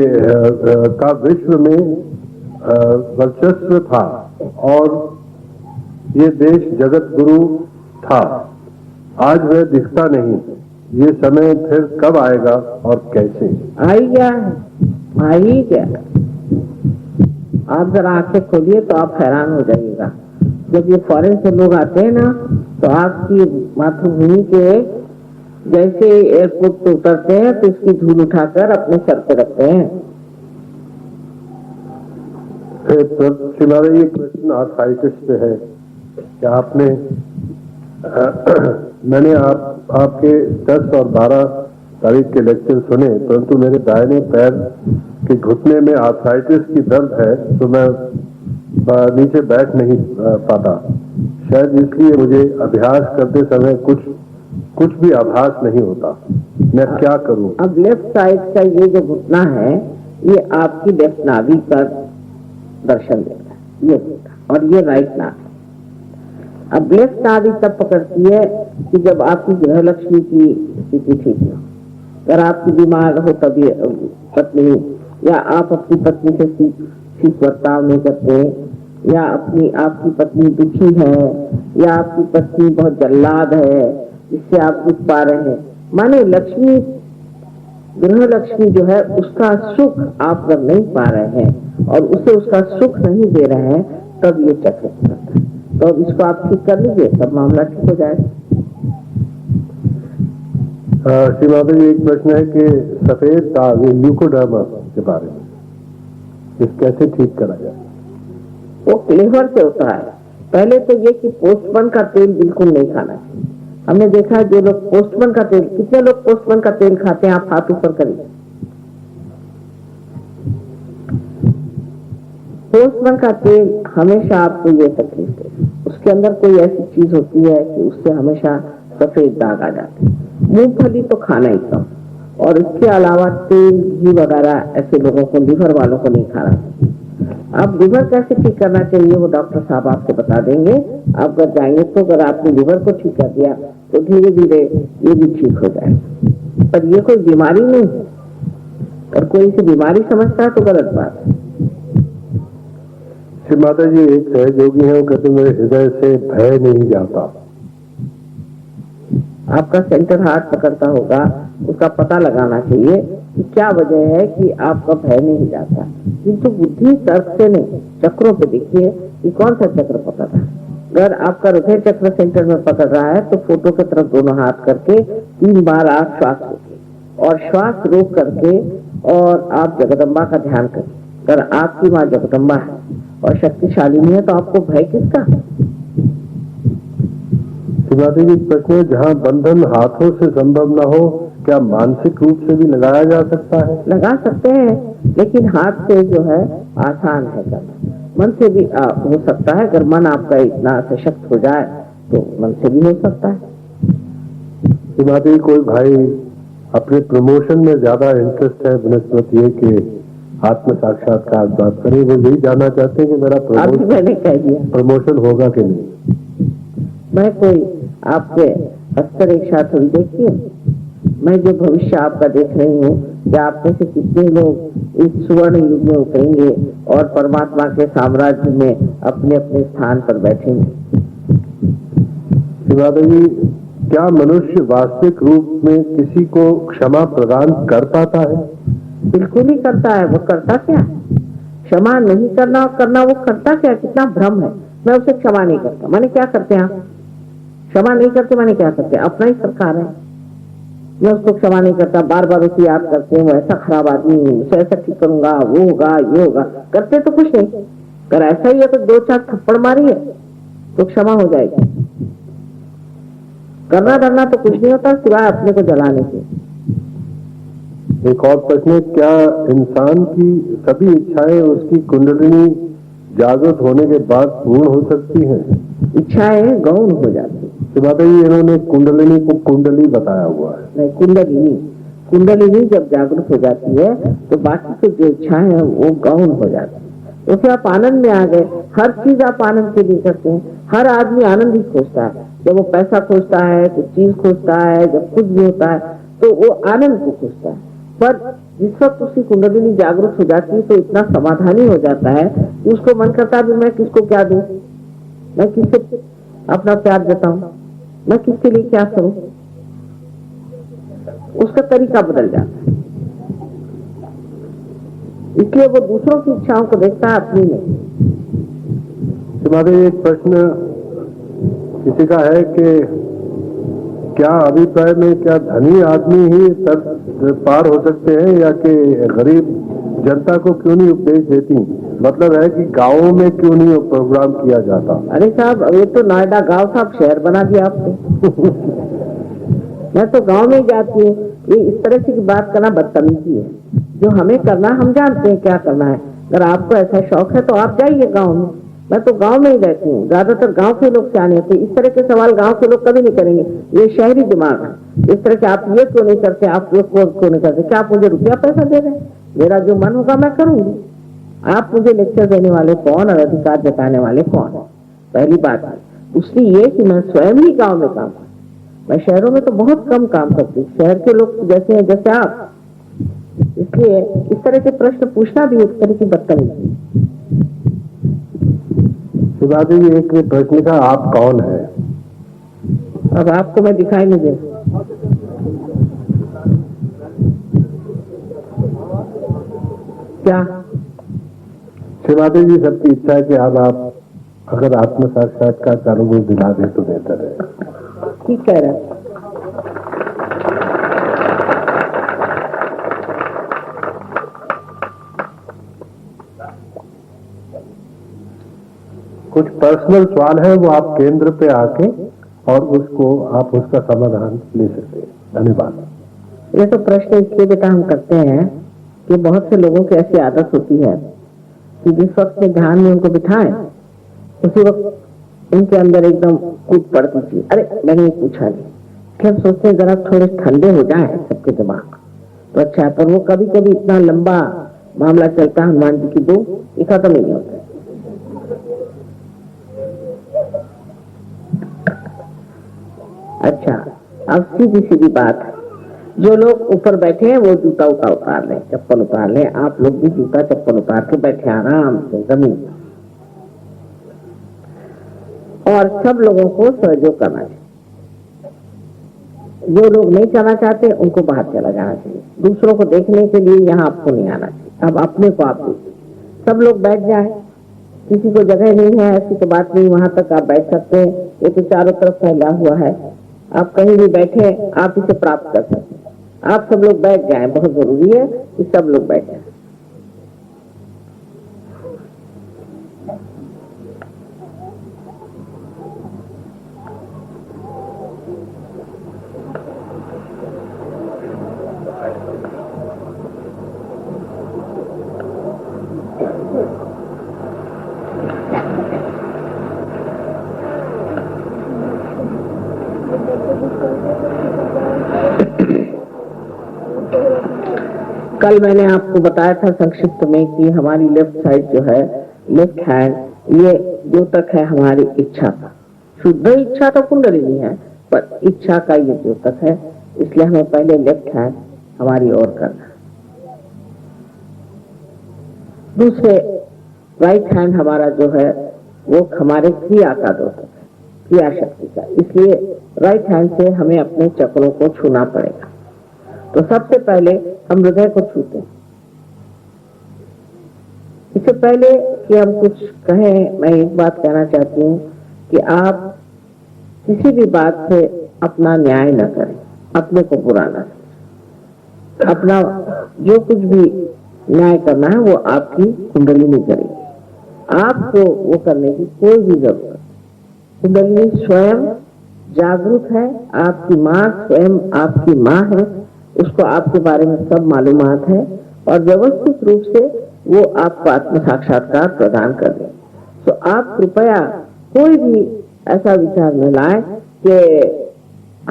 का विश्व में वर्चस्व था और ये देश जगत गुरु था। आज वह दिखता नहीं। ये समय फिर कब आएगा और कैसे? आ ही गया। आप जरा आंखें खोलिए तो आप हैरान हो जाइएगा। जब ये फॉरेन से लोग आते हैं ना, तो आपकी मातृभूमि के जैसे एयरपोर्ट पे उतरते हैं तो इसकी धूल उठाकर अपने सर पे रखते हैं। ये क्वेश्चन आर्थराइटिस पे है। क्या आपने मैंने आपके 10 और 12 तारीख के लेक्चर सुने, परंतु मेरे दाहिने पैर के घुटने में आर्थराइटिस की दर्द है, तो मैं नीचे बैठ नहीं पाता। शायद इसलिए मुझे अभ्यास करते समय कुछ भी आभास नहीं होता। मैं क्या करूं? अब लेफ्ट साइड का ये जो घुटना है, ये आपकी लेफ्ट नाभि पर दर्शन देता है, ये घुटना, और ये राइट नाभि। अब लेफ्ट नाभि तब पकड़ती है कि जब आपकी गृह लक्ष्मी की स्थिति ठीक हो। अगर आपकी बीमार हो, तभी पत्नी या आप अपनी पत्नी से ठीक बर्ताव नहीं करते, या आपकी पत्नी दुखी है, या आपकी पत्नी बहुत जल्लाद है जिससे आप दुख पा रहे हैं, माने लक्ष्मी, गृह लक्ष्मी जो है उसका सुख आप जब नहीं पा रहे हैं और उसे उसका सुख नहीं दे रहे हैं, तब ये चक्र चलता है। तो अब इसको आप ठीक कर लीजिए, तब मामला ठीक हो जाएगा। श्री माता जी, एक प्रश्न है कि सफेद दाग ल्यूकोडर्मा के बारे में, इस कैसे ठीक करा जाए? वो लीवर से होता है। पहले तो ये कि पोस्टमैन का तेल बिल्कुल नहीं खाना चाहिए। हमने देखा है जो लोग पोस्टमैन का तेल, कितने लोग पोस्टमैन का तेल खाते हैं, आप हाथ ऊपर करिए। पोस्टमैन का तेल हमेशा आपको ये तकलीफ दे, उसके अंदर कोई ऐसी चीज होती है कि उससे हमेशा सफेद दाग आ जाते हैं। मूंगफली तो खाना ही कम, और इसके अलावा तेल, घी वगैरह ऐसे लोगों को, लीवर वालों को नहीं खाना चाहिए। अब लिवर कैसे ठीक करना चाहिए वो डॉक्टर साहब आपको बता देंगे। आप घर जाएंगे तो अगर आपने लिवर को ठीक कर दिया तो धीरे धीरे ये भी ठीक हो जाएगा। पर ये कोई बीमारी नहीं है, और कोई इसे बीमारी समझता है तो गलत बात है। श्री माता जी, एक सहयोगी है, वो कहते मेरे हृदय से भय नहीं जाता। आपका सेंटर हार्ट पकड़ता होगा, उसका पता लगाना चाहिए कि क्या वजह है कि आपका भय नहीं जाता। किंतु बुद्धि तर्क से नहीं, चक्रों पे देखिए कि कौन सा चक्र पकड़ रहा है। अगर आपका हृदय चक्र सेंटर में पकड़ रहा है तो फोटो की तरफ दोनों हाथ करके 3 बार आप श्वास रोकिए, और श्वास रोक करके और आप जगदम्बा का ध्यान करिए। अगर आपकी माँ जगदम्बा है और शक्तिशाली है तो आपको भय किसका? शिवाजी जी, प्रश्न है, जहाँ बंधन हाथों से संभव न हो, क्या मानसिक रूप से भी लगाया जा सकता है? लगा सकते हैं, लेकिन हाथ से जो है आसान है करना। मन से भी हो सकता है, अगर मन आपका इतना सशक्त हो जाए तो मन से भी हो सकता है। शिवाजी, कोई भाई अपने प्रमोशन में ज्यादा इंटरेस्ट है बनस्पति है कि आत्म साक्षात्कार बात करें, वो यही जानना चाहते हैं कि मेरा मैंने कह दिया प्रमोशन होगा कि नहीं। मैं कोई आपके अस्तर एक साथ थोड़ी देखती हूँ, मैं जो भविष्य आपका देख रही हूँ कि आप में से कितने लोग इस सुवर्ण युग में उतरेंगे और परमात्मा के साम्राज्य में अपने अपने स्थान पर बैठेंगे। शिवाजी जी, क्या मनुष्य वास्तविक रूप में किसी को क्षमा प्रदान कर पाता है? बिल्कुल ही करता है। वो करता क्या? क्षमा नहीं करना और करना, वो करता क्या? कितना भ्रम है। मैं उसे क्षमा नहीं करता, माने क्या करते हैं आप? क्षमा नहीं करते माने क्या करते हैं? अपना ही सरकार है। मैं उसको क्षमा नहीं करता, बार बार उसे याद करते हैं, वो ऐसा खराब आदमी, उसे ऐसा ठीक करूंगा, वो होगा, ये होगा, करते तो कुछ नहीं। अगर ऐसा ही है तो 2-4 थप्पड़ मारी है तो क्षमा हो जाएगी। करना धरना तो कुछ नहीं होता सिवाय अपने को जलाने के। एक और प्रश्न, क्या इंसान की सभी इच्छाएं उसकी कुंडलिनी जागृत होने के बाद पूर्ण हो सकती हैं? इच्छाएं गौण हो जाती है। माता जी, इन्होंने कुंडलिनी को कुंडली बताया हुआ है। नहीं, कुंडलिनी जब जागृत हो जाती है तो बाकी की जो इच्छाएं हैं वो गौण हो जाती है। तो फिर आप आनंद में आ गए। हर चीज आप आनंद के लिए करते हैं। हर आदमी आनंद ही खोजता है। जब वो पैसा खोजता है, कुछ चीज खोजता है, जब कुछ भी होता है तो वो आनंद को खोजता है। पर जिस वक्त उसकी कुंडलिनी जागरूक हो जाती है तो इतना समाधानी हो जाता है कि उसको मन करता है मैं किसको क्या दूं, मैं किससे अपना प्यार जताऊं, मैं किसके लिए क्या करूं। उसका तरीका बदल जाता है। इसलिए वो दूसरों की इच्छाओं को देखता है, अपनी नहीं। तुम्हारे एक प्रश्न किसी का है कि क्या अभिप्राय में क्या धनी आदमी ही तर पार हो सकते हैं या कि गरीब जनता को क्यों नहीं उपदेश देती? मतलब है कि गांवों में क्यों नहीं प्रोग्राम किया जाता? अरे साहब, ये तो नोएडा गांव साहब शहर बना दिया आपने। मैं तो गांव में जाती हूँ। ये इस तरह की बात करना बदतमीजी है। जो हमें करना हम जानते हैं क्या करना है। अगर आपको ऐसा शौक है तो आप जाइए गाँव में। मैं तो गांव में ही रहती हूँ। ज्यादातर गांव के लोग सियाने होते। इस तरह के सवाल गांव के लोग कभी नहीं करेंगे। ये शहरी दिमाग है। इस तरह के आप ये क्यों नहीं करते, आप ये क्यों नहीं करते? क्या आप मुझे रुपया पैसा दे रहे हैं? मेरा जो मन होगा मैं करूंगी। आप मुझे लेक्चर देने वाले कौन और अधिकार जताने वाले कौन? पहली बात है। दूसरी ये कि मैं स्वयं ही गाँव में काम करती हूँ। मैं शहरों में तो बहुत कम काम करती हूँ। शहर के लोग जैसे हैं जैसे आप, इसलिए इसलिए इस तरह के प्रश्न पूछना भी एक तरह की बदतमीजी। शिवाजी जी, एक प्रश्न का, आप कौन है? अब आपको मैं दिखाई नहीं दे, क्या? शिवाजी जी, सबकी इच्छा है कि आज आप अगर आत्म साक्षात्कार का अनुभव दिला दे तो बेहतर है। ठीक कह रहे हैं। कुछ पर्सनल सवाल है, वो आप केंद्र पे आके और उसको आप उसका समाधान ले सकते हैं। धन्यवाद। ये तो प्रश्न इसलिए बेटा हम करते हैं कि बहुत से लोगों की ऐसी आदत होती है कि जिस वक्त में ध्यान में उनको बिठाएं उसी वक्त इनके अंदर एकदम कूद पड़ती थी, अरे मैंने ये पूछा नहीं। फिर सोचते हैं जरा थोड़े ठंडे हो जाए सबके दिमाग तो अच्छा है, पर वो कभी कभी इतना लंबा मामला चलता है हनुमान जी की दो, ये खत्म नहीं होता। अच्छा, अब सीधी सीधी बात है, जो लोग ऊपर बैठे हैं वो जूता उतार लें, चप्पल उतार लें। आप लोग भी जूता चप्पल उतार के बैठे आराम से जमीन, और सब लोगों को सहयोग करना चाहिए। जो लोग नहीं चलना चाहते उनको बाहर चला जाना चाहिए। दूसरों को देखने के लिए यहाँ आपको नहीं आना चाहिए। अब अपने को आप देखिए, सब लोग बैठ जाए, किसी को जगह नहीं है ऐसी तो बात नहीं, वहां तक आप बैठ सकते हैं। ये तो चारों तरफ फैला हुआ है, आप कहीं भी बैठे आप इसे प्राप्त कर सकते हैं। आप सब लोग बैठ जाएं, बहुत जरूरी है कि सब लोग बैठ जाएं। कल मैंने आपको बताया था संक्षिप्त में कि हमारी लेफ्ट साइड जो है, लेफ्ट हैंड, ये द्योतक है हमारी इच्छा का। शुद्ध इच्छा तो कुंडलिनी है, पर इच्छा का ये द्योतक है, इसलिए हमें पहले लेफ्ट हैंड हमारी ओर करना। दूसरे राइट हैंड हमारा जो है वो हमारे क्रिया का द्योतक है, क्रिया शक्ति का, इसलिए राइट हैंड से हमें अपने चक्रों को छूना पड़ेगा। तो सबसे पहले हम हृदय को छूते हैं। इससे पहले कि हम कुछ कहें, मैं एक बात कहना चाहती हूँ कि आप किसी भी बात से अपना न्याय न करें, अपने को बुरा न करें। अपना जो कुछ भी न्याय करना है वो आपकी कुंडलिनी करेगी, आपको वो करने की कोई भी जरूरत। कुंडलिनी स्वयं जागरूक है, आपकी माँ स्वयं आपकी माँ है, उसको आपके बारे में सब मालूमात है और व्यवस्थित रूप से वो आपको आत्म साक्षात्कार प्रदान कर दे। तो आप कृपया कोई भी ऐसा विचार न लाए कि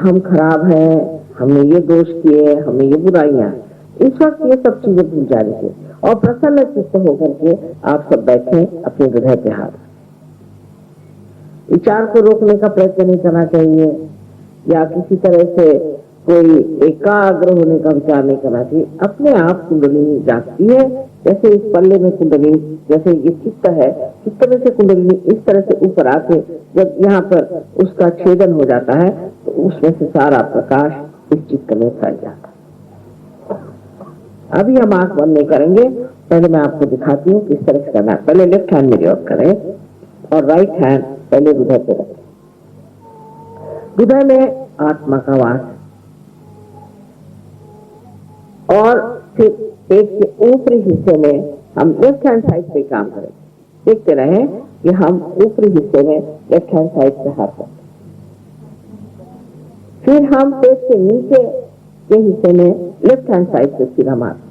हम खराब हैं, हमने ये दोष किए, हमने ये बुराइयां। इस वक्त ये सब चीजें भूल जा रही है और प्रसन्न चित्त होकर के आप सब बैठे अपने हृदय पे हाथ। विचार को रोकने का प्रयत्न नहीं करना चाहिए या किसी तरह से कोई एकाग्र होने का विचार नहीं करना चाहिए। अपने आप कुंडलिनी जागती है, जैसे इस पल्ले में कुंडलिनी, जैसे ये चित्त है, इस तरह से कुंडलिनी इस तरह से ऊपर आके जब यहाँ पर उसका छेदन हो जाता है तो उसमें से सारा प्रकाश इस चित्त में फैल जाता है। अभी हम आंख बंद नहीं करेंगे, पहले मैं आपको दिखाती हूँ किस तरह से करना है। पहले लेफ्ट हैंड मेरी ओर करें और राइट हैंड पहले हृदय पे रखें। हृदय में आत्मा का वास और फिर पेट के ऊपरी हिस्से में हम लेफ्ट हैंड साइड पे काम करें। देखते रहे कि हम ऊपरी हिस्से में लेफ्ट हैंड साइड पे हाथ रखें। फिर हम पेट के नीचे के हिस्से में लेफ्ट हैंड साइड पे फिर हम आते।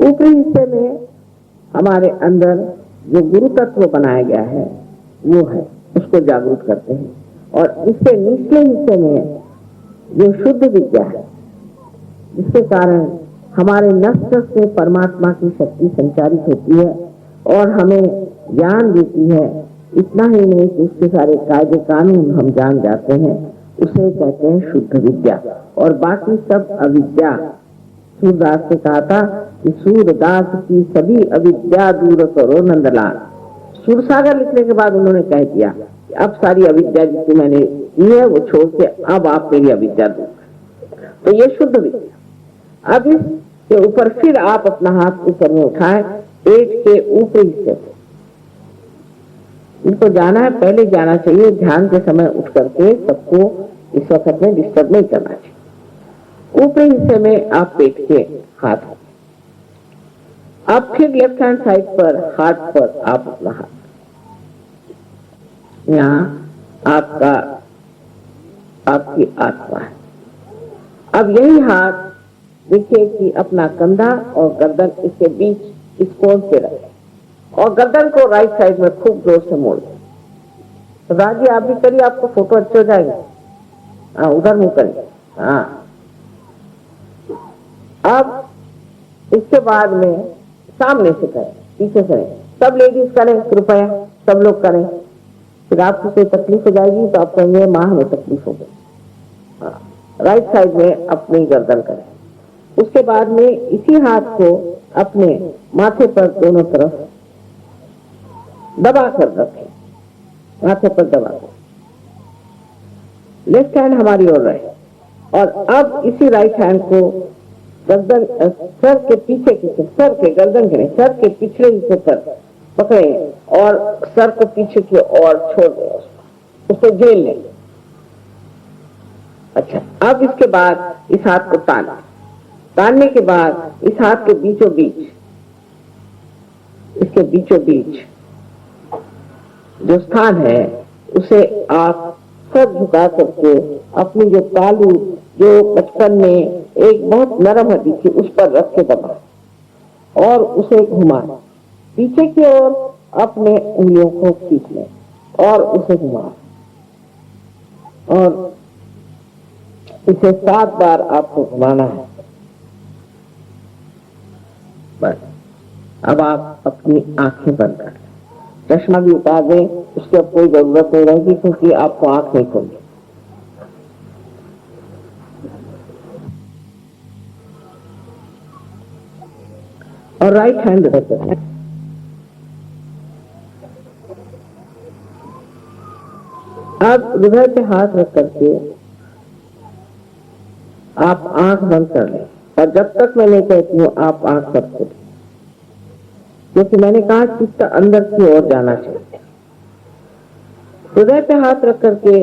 ऊपरी हिस्से में हमारे अंदर जो गुरु तत्व बनाया गया है वो है, उसको जागरूक करते हैं। और इसके निचले हिस्से में जो शुद्ध विद्या है, जिसके कारण हमारे नष्ट से परमात्मा की शक्ति संचारित होती है और हमें ज्ञान देती है। इतना ही नहीं कि उसके सारे कायदे कानून हम जान जाते हैं, उसे कहते हैं शुद्ध विद्या। और बाकी सब अविद्या सूरदास ने कहा था कि सूरदास की सभी अविद्या दूर करो नंदलाल। सूरसागर लिखने के बाद उन्होंने कह दिया कि अब सारी अविद्या जितनी मैंने की है वो छोड़ के अब आप मेरी अविद्या दूर करें। तो ये शुद्ध विद्या। अब इसके ऊपर फिर आप अपना हाथ ऊपर में उठाए, पेट के ऊपरी हिस्से से इनको जाना है, पहले जाना चाहिए। ध्यान के समय उठ करके सबको इस वक्त में डिस्टर्ब नहीं करना चाहिए। ऊपरी हिस्से में आप पेट के हाथ, अब फिर लेफ्ट हैंड साइड पर हाथ पर आप अपना हाथ, यहाँ आपका आपकी आत्मा है। अब यही हाथ देखिए कि अपना कंधा और गर्दन इसके बीच इस कोण पे रखें और गर्दन को राइट साइड में खूब जोर से मोड़ दें। तो राजी आप भी करिए, आपको फोटो अच्छे हो जाएंगे। हाँ, उधर मुंह करिए। हाँ, अब इसके बाद में सामने से करें, पीछे करें, सब लेडीज करें कृपया, सब लोग करें। फिर आपको कोई तकलीफ हो जाएगी तो आप कहेंगे माँ हमें तकलीफ हो गई। हाँ, राइट साइड में अपनी गर्दन करें। उसके बाद में इसी हाथ को अपने माथे पर दोनों तरफ दबा कर रखें, माथे पर दबा कर। लेफ्ट हैंड हमारी ओर रहे और अब इसी राइट हैंड को गर्दन, सर के पीछे की, सर के गर्दन के नहीं, सर के पिछले हिस्से पर पकड़े और सर को पीछे की ओर छोड़ दें, उसको झेल लें। अच्छा, अब इसके बाद इस हाथ को तानने के बाद इस हाथ के बीचों बीच, इसके बीचों बीच जो स्थान है उसे आप सब झुका करके अपनी जो तालू जो बचपन में एक बहुत नरम हड्डी थी उस पर रख के दबा और उसे घुमा, पीछे की ओर अपने उंगलियों को खींच लें और उसे घुमा और इसे 7 बार आपको घुमाना है। बस अब आप अपनी आंखें बंद कर, चश्मा भी उतार दें, उसकी अब कोई जरूरत नहीं रहेगी क्योंकि आपको आंख नहीं खोलनी। और राइट हैंड रख दें। अब हृदय पे हाथ रख करके आप आंख बंद कर लें और जब तक मैं नहीं कहती हूँ आप आंख बंद कर, क्योंकि मैंने कहा चित्त अंदर की ओर जाना चाहिए। हृदय पे हाथ रख करके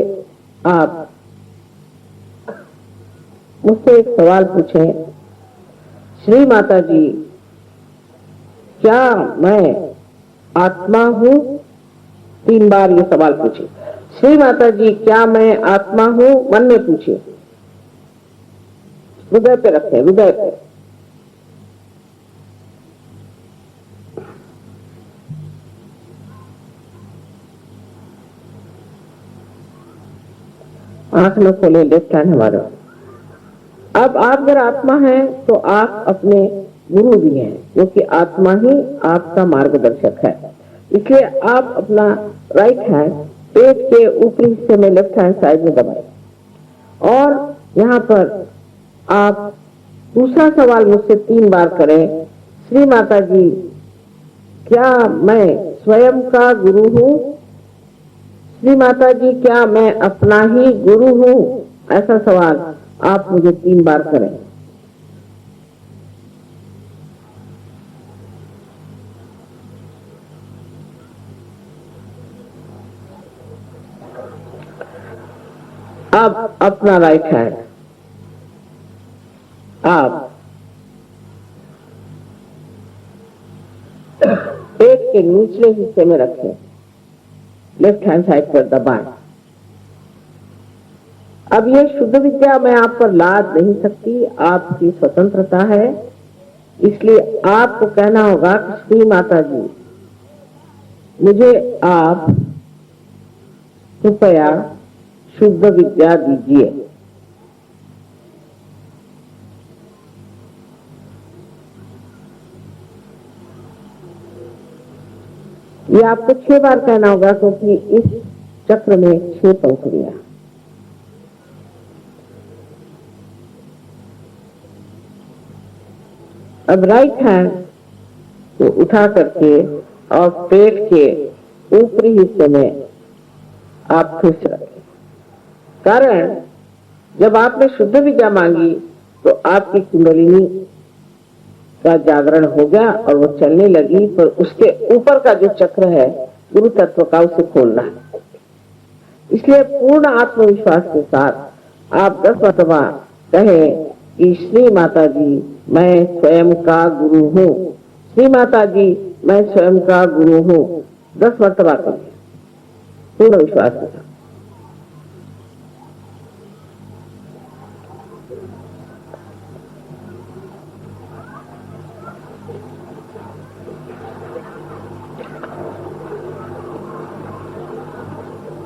आप मुझसे एक सवाल पूछें, श्री माता जी क्या मैं आत्मा हूँ? 3 बार ये सवाल पूछे। श्री माता जी क्या मैं आत्मा हूँ? मन में पूछिए, हृदय पे रखें, हृदय पे। आंख न खोले, लेफ्ट हैंड हमारा। अब आप अगर आत्मा है तो आप अपने गुरु भी हैं, क्योंकि आत्मा ही आपका मार्गदर्शक है। इसलिए आप अपना राइट हैंड पेट के ऊपरी हिस्से में लेफ्ट हैंड साइड में दबाएं और यहाँ पर आप दूसरा सवाल मुझसे 3 बार करें, श्री माता जी क्या मैं स्वयं का गुरु हूँ? श्री माता जी क्या मैं अपना ही गुरु हूँ? ऐसा सवाल आप मुझे 3 बार करें। अब अपना राइट हैंड आप पेट के निचले हिस्से में रखें, लेफ्ट हैंड साइड पर दबाएं। अब ये शुद्ध विद्या मैं आप पर लाद नहीं सकती, आपकी स्वतंत्रता है, इसलिए आपको कहना होगा कि श्री माता जी मुझे आप कृपया शुद्ध विद्या दीजिए। ये आपको 6 बार कहना होगा क्योंकि इस चक्र में 6 पंखुड़ियां। अब राइट हैंड को उठा करके और पेट के ऊपरी हिस्से में आप फिर से रखें। कारण जब आपने शुद्ध विद्या मांगी तो आपकी कुंडलिनी का जागरण हो गया और वो चलने लगी, पर उसके ऊपर का जो चक्र है गुरु तत्व का, उसे खोलना है। इसलिए पूर्ण आत्मविश्वास के साथ आप 10 मरतबा कहें कि श्री माता जी मैं स्वयं का गुरु हूँ, श्री माता जी मैं स्वयं का गुरु हूँ। 10 मरतबा करें पूर्ण विश्वास के साथ।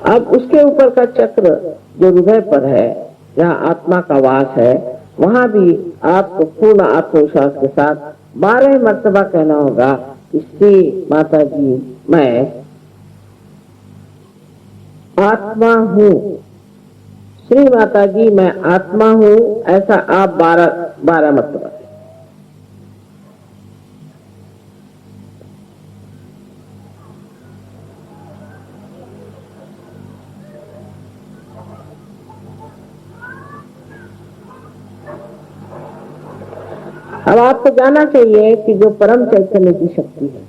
अब उसके ऊपर का चक्र जो हृदय पर है, जहाँ आत्मा का वास है, वहां भी आपको पूर्ण आत्मविश्वास के साथ 12 मरतबा कहना होगा कि श्री माता जी मैं आत्मा हूँ, श्री माता जी मैं आत्मा हूँ। ऐसा आप 12 मरतबा। अब आपको जानना चाहिए कि जो परम चैतन्य की शक्ति है,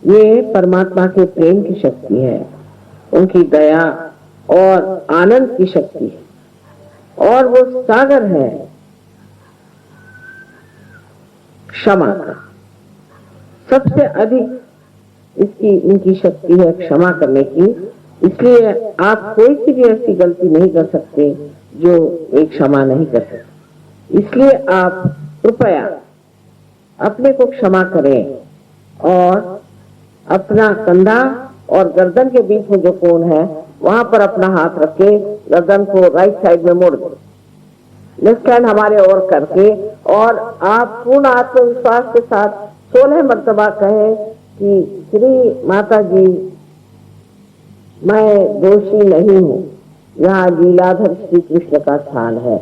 ये परमात्मा के प्रेम की शक्ति है, उनकी दया और आनंद की शक्ति है, और वो सागर है क्षमा का। सबसे अधिक इसकी इनकी शक्ति है क्षमा करने की। इसलिए आप कोई सी भी ऐसी गलती नहीं कर सकते जो एक क्षमा नहीं कर सकते। इसलिए आप कृपया अपने को क्षमा करें और अपना कंधा और गर्दन के बीच में जो कोण है वहां पर अपना हाथ रख के गर्दन को राइट साइड में मोड़ दें, लेफ्ट हैंड हमारे ओर करके, और आप पूर्ण आत्मविश्वास के साथ 16 मरतबा कहें कि श्री माता जी मैं दोषी नहीं हूँ, यहाँ लीलाधर श्री कृष्ण का स्थान है,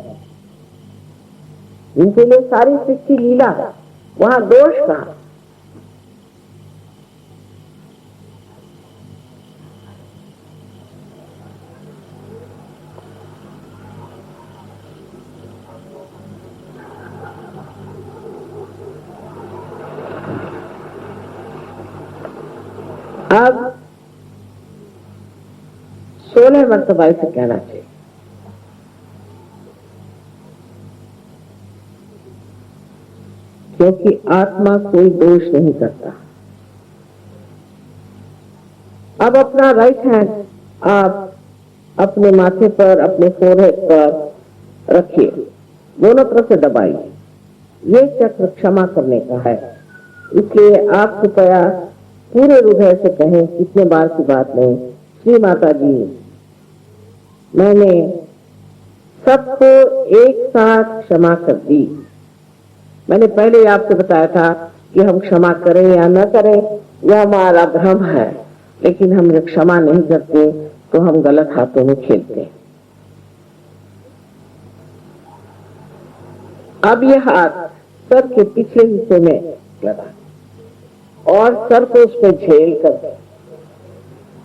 इनके लिए सारी सृष्टि लीला है, वहां दोष कहाँ। अब 16 मरतबा इसे कहना चाहिए। क्योंकि आत्मा कोई दोष नहीं करता। अब अपना राइट हैंड आप अपने माथे पर, अपने फोरहेड पर रखिए, दोनों तरफ से दबाइए। ये चक्र क्षमा करने का है। इसलिए आप कृपया पूरे हृदय से कहें, कितने बार की बात नहीं, श्री माता जी मैंने सबको एक साथ क्षमा कर दी। मैंने पहले ही आपसे बताया था कि हम क्षमा करें या न करें यह हमारा भ्रम है, लेकिन हम जब क्षमा नहीं करते तो हम गलत हाथों में खेलते हैं। अब यह हाथ सर के पिछले हिस्से में लगा और सर को उस पर झेल कर,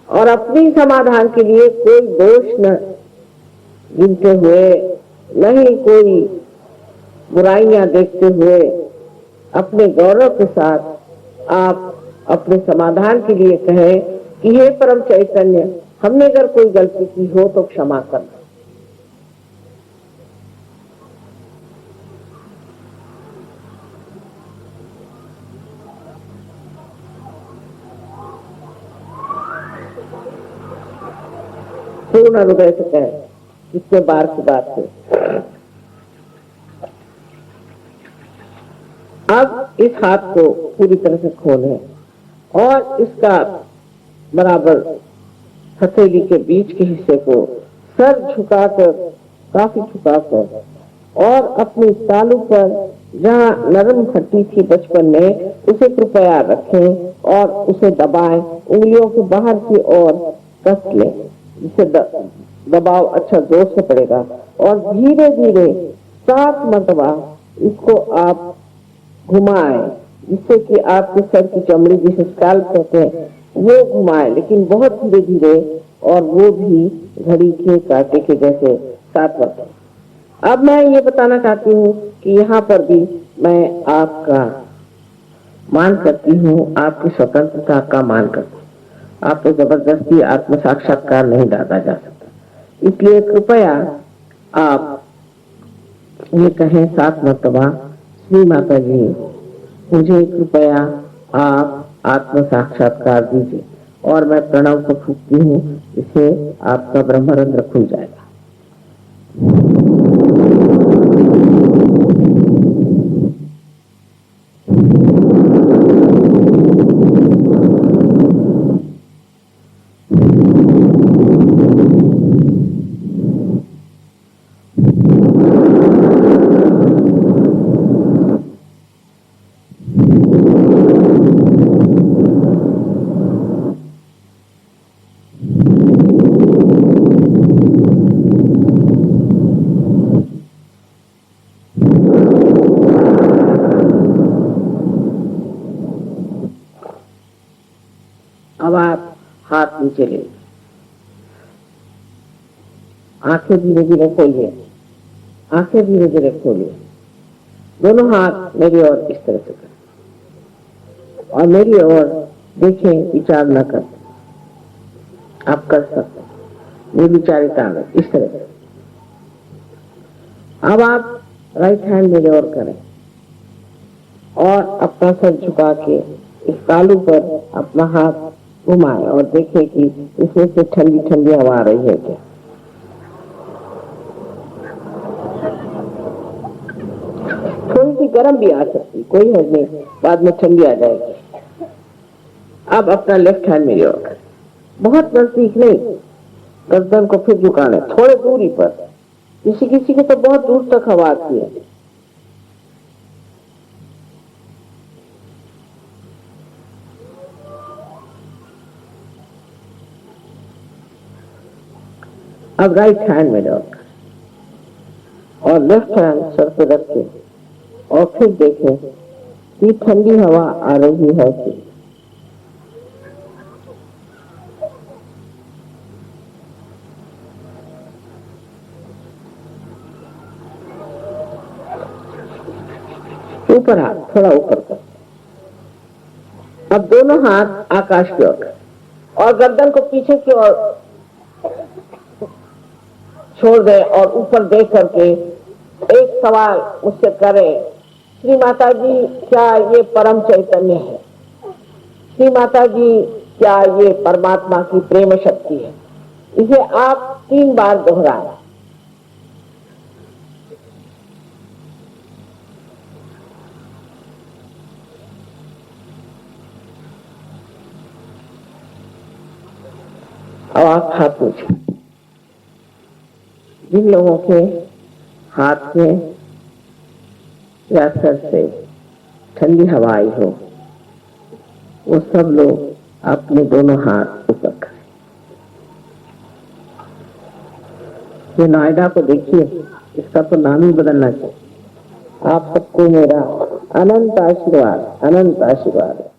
और अपनी समाधान के लिए कोई दोष न गिनते हुए, न ही कोई बुराइयां देखते हुए, अपने गौरव के साथ आप अपने समाधान के लिए कहें कि हे परम चैतन्य, हमने अगर कोई गलती की हो तो क्षमा करना। पूर्ण हृदय से कहें, कितने बार की बात है। अब इस हाथ को पूरी तरह से खोलें और इसका बराबर हथेली के बीच के हिस्से को सर झुकाकर, काफी झुकाकर, और अपनी तालू पर जहाँ नरम हड्डी थी बचपन में उसे कृपया रखें और उसे दबाएं। उंगलियों के बाहर की ओर कस लें, जिससे दबाव अच्छा जोर से पड़ेगा, और धीरे धीरे 7 मरतबा इसको आप घुमाए, जिससे कि आपके सर की चमड़ी जिसे स्कैल्प कहते हैं वो घुमाए, लेकिन बहुत धीरे धीरे, और वो भी घड़ी के कांटे के जैसे 7 वर्ष। अब मैं ये बताना चाहती हूँ कि यहाँ पर भी मैं आपका मान करती हूँ, आपकी स्वतंत्रता का मान करती हूँ। आप तो जबरदस्ती आत्म साक्षात्कार नहीं डाला जा सकता, इसलिए कृपया आप ये कहें 7 मरतबा, श्री माता जी मुझे कृपया आप आत्म साक्षात्कार दीजिए, और मैं प्रणव को फूंकती हूँ, इससे आपका ब्रह्मरंध्र खुल जाएगा। अब आप हाथ नीचे ले, आंखें धीरे धीरे खोलिए, आंखें धीरे धीरे खोलिए, दोनों हाथ मेरी ओर इस तरह से करें और मेरी ओर देखें, विचार न कर। आप कर सकते हैं, ये विचारिता में इस तरह से। अब आप राइट हैंड मेरे ओर करें और अपना सर झुका के इस तालू पर अपना हाथ घुमाए और देखें कि इसमें से ठंडी ठंडी हवा आ रही है क्या। थोड़ी सी गर्म भी आ सकती, कोई हर्ज नहीं, बाद में ठंडी आ जाएगी। अब अपना लेफ्ट हैंड मेरी ओर करें, बहुत नजदीक नहीं, गर्दन को फिर झुकाना, थोड़े दूरी पर। किसी किसी की तो बहुत दूर तक हवा आती है। अब राइट हैंड में रख और लेफ्ट हैंड सर पे रख के और फिर देखें कि ठंडी हवा आ रही है कि ऊपर हाथ थोड़ा ऊपर कर। अब दोनों हाथ आकाश की ओर और गर्दन को पीछे की ओर छोड़ दे और ऊपर देख करके एक सवाल मुझसे करें, श्री माता जी क्या ये परम चैतन्य है? श्री माता जी क्या ये परमात्मा की प्रेम शक्ति है? इसे आप 3 बार दोहराएं। और आप हाथ पूछें। जिन लोगों के हाथ में या सर से ठंडी हवा आई हो, वो सब लोग अपने दोनों हाथ ऊपर करें। ये नोएडा को देखिए, इसका तो नाम ही बदलना चाहिए। आप सबको मेरा अनंत आशीर्वाद, अनंत आशीर्वाद।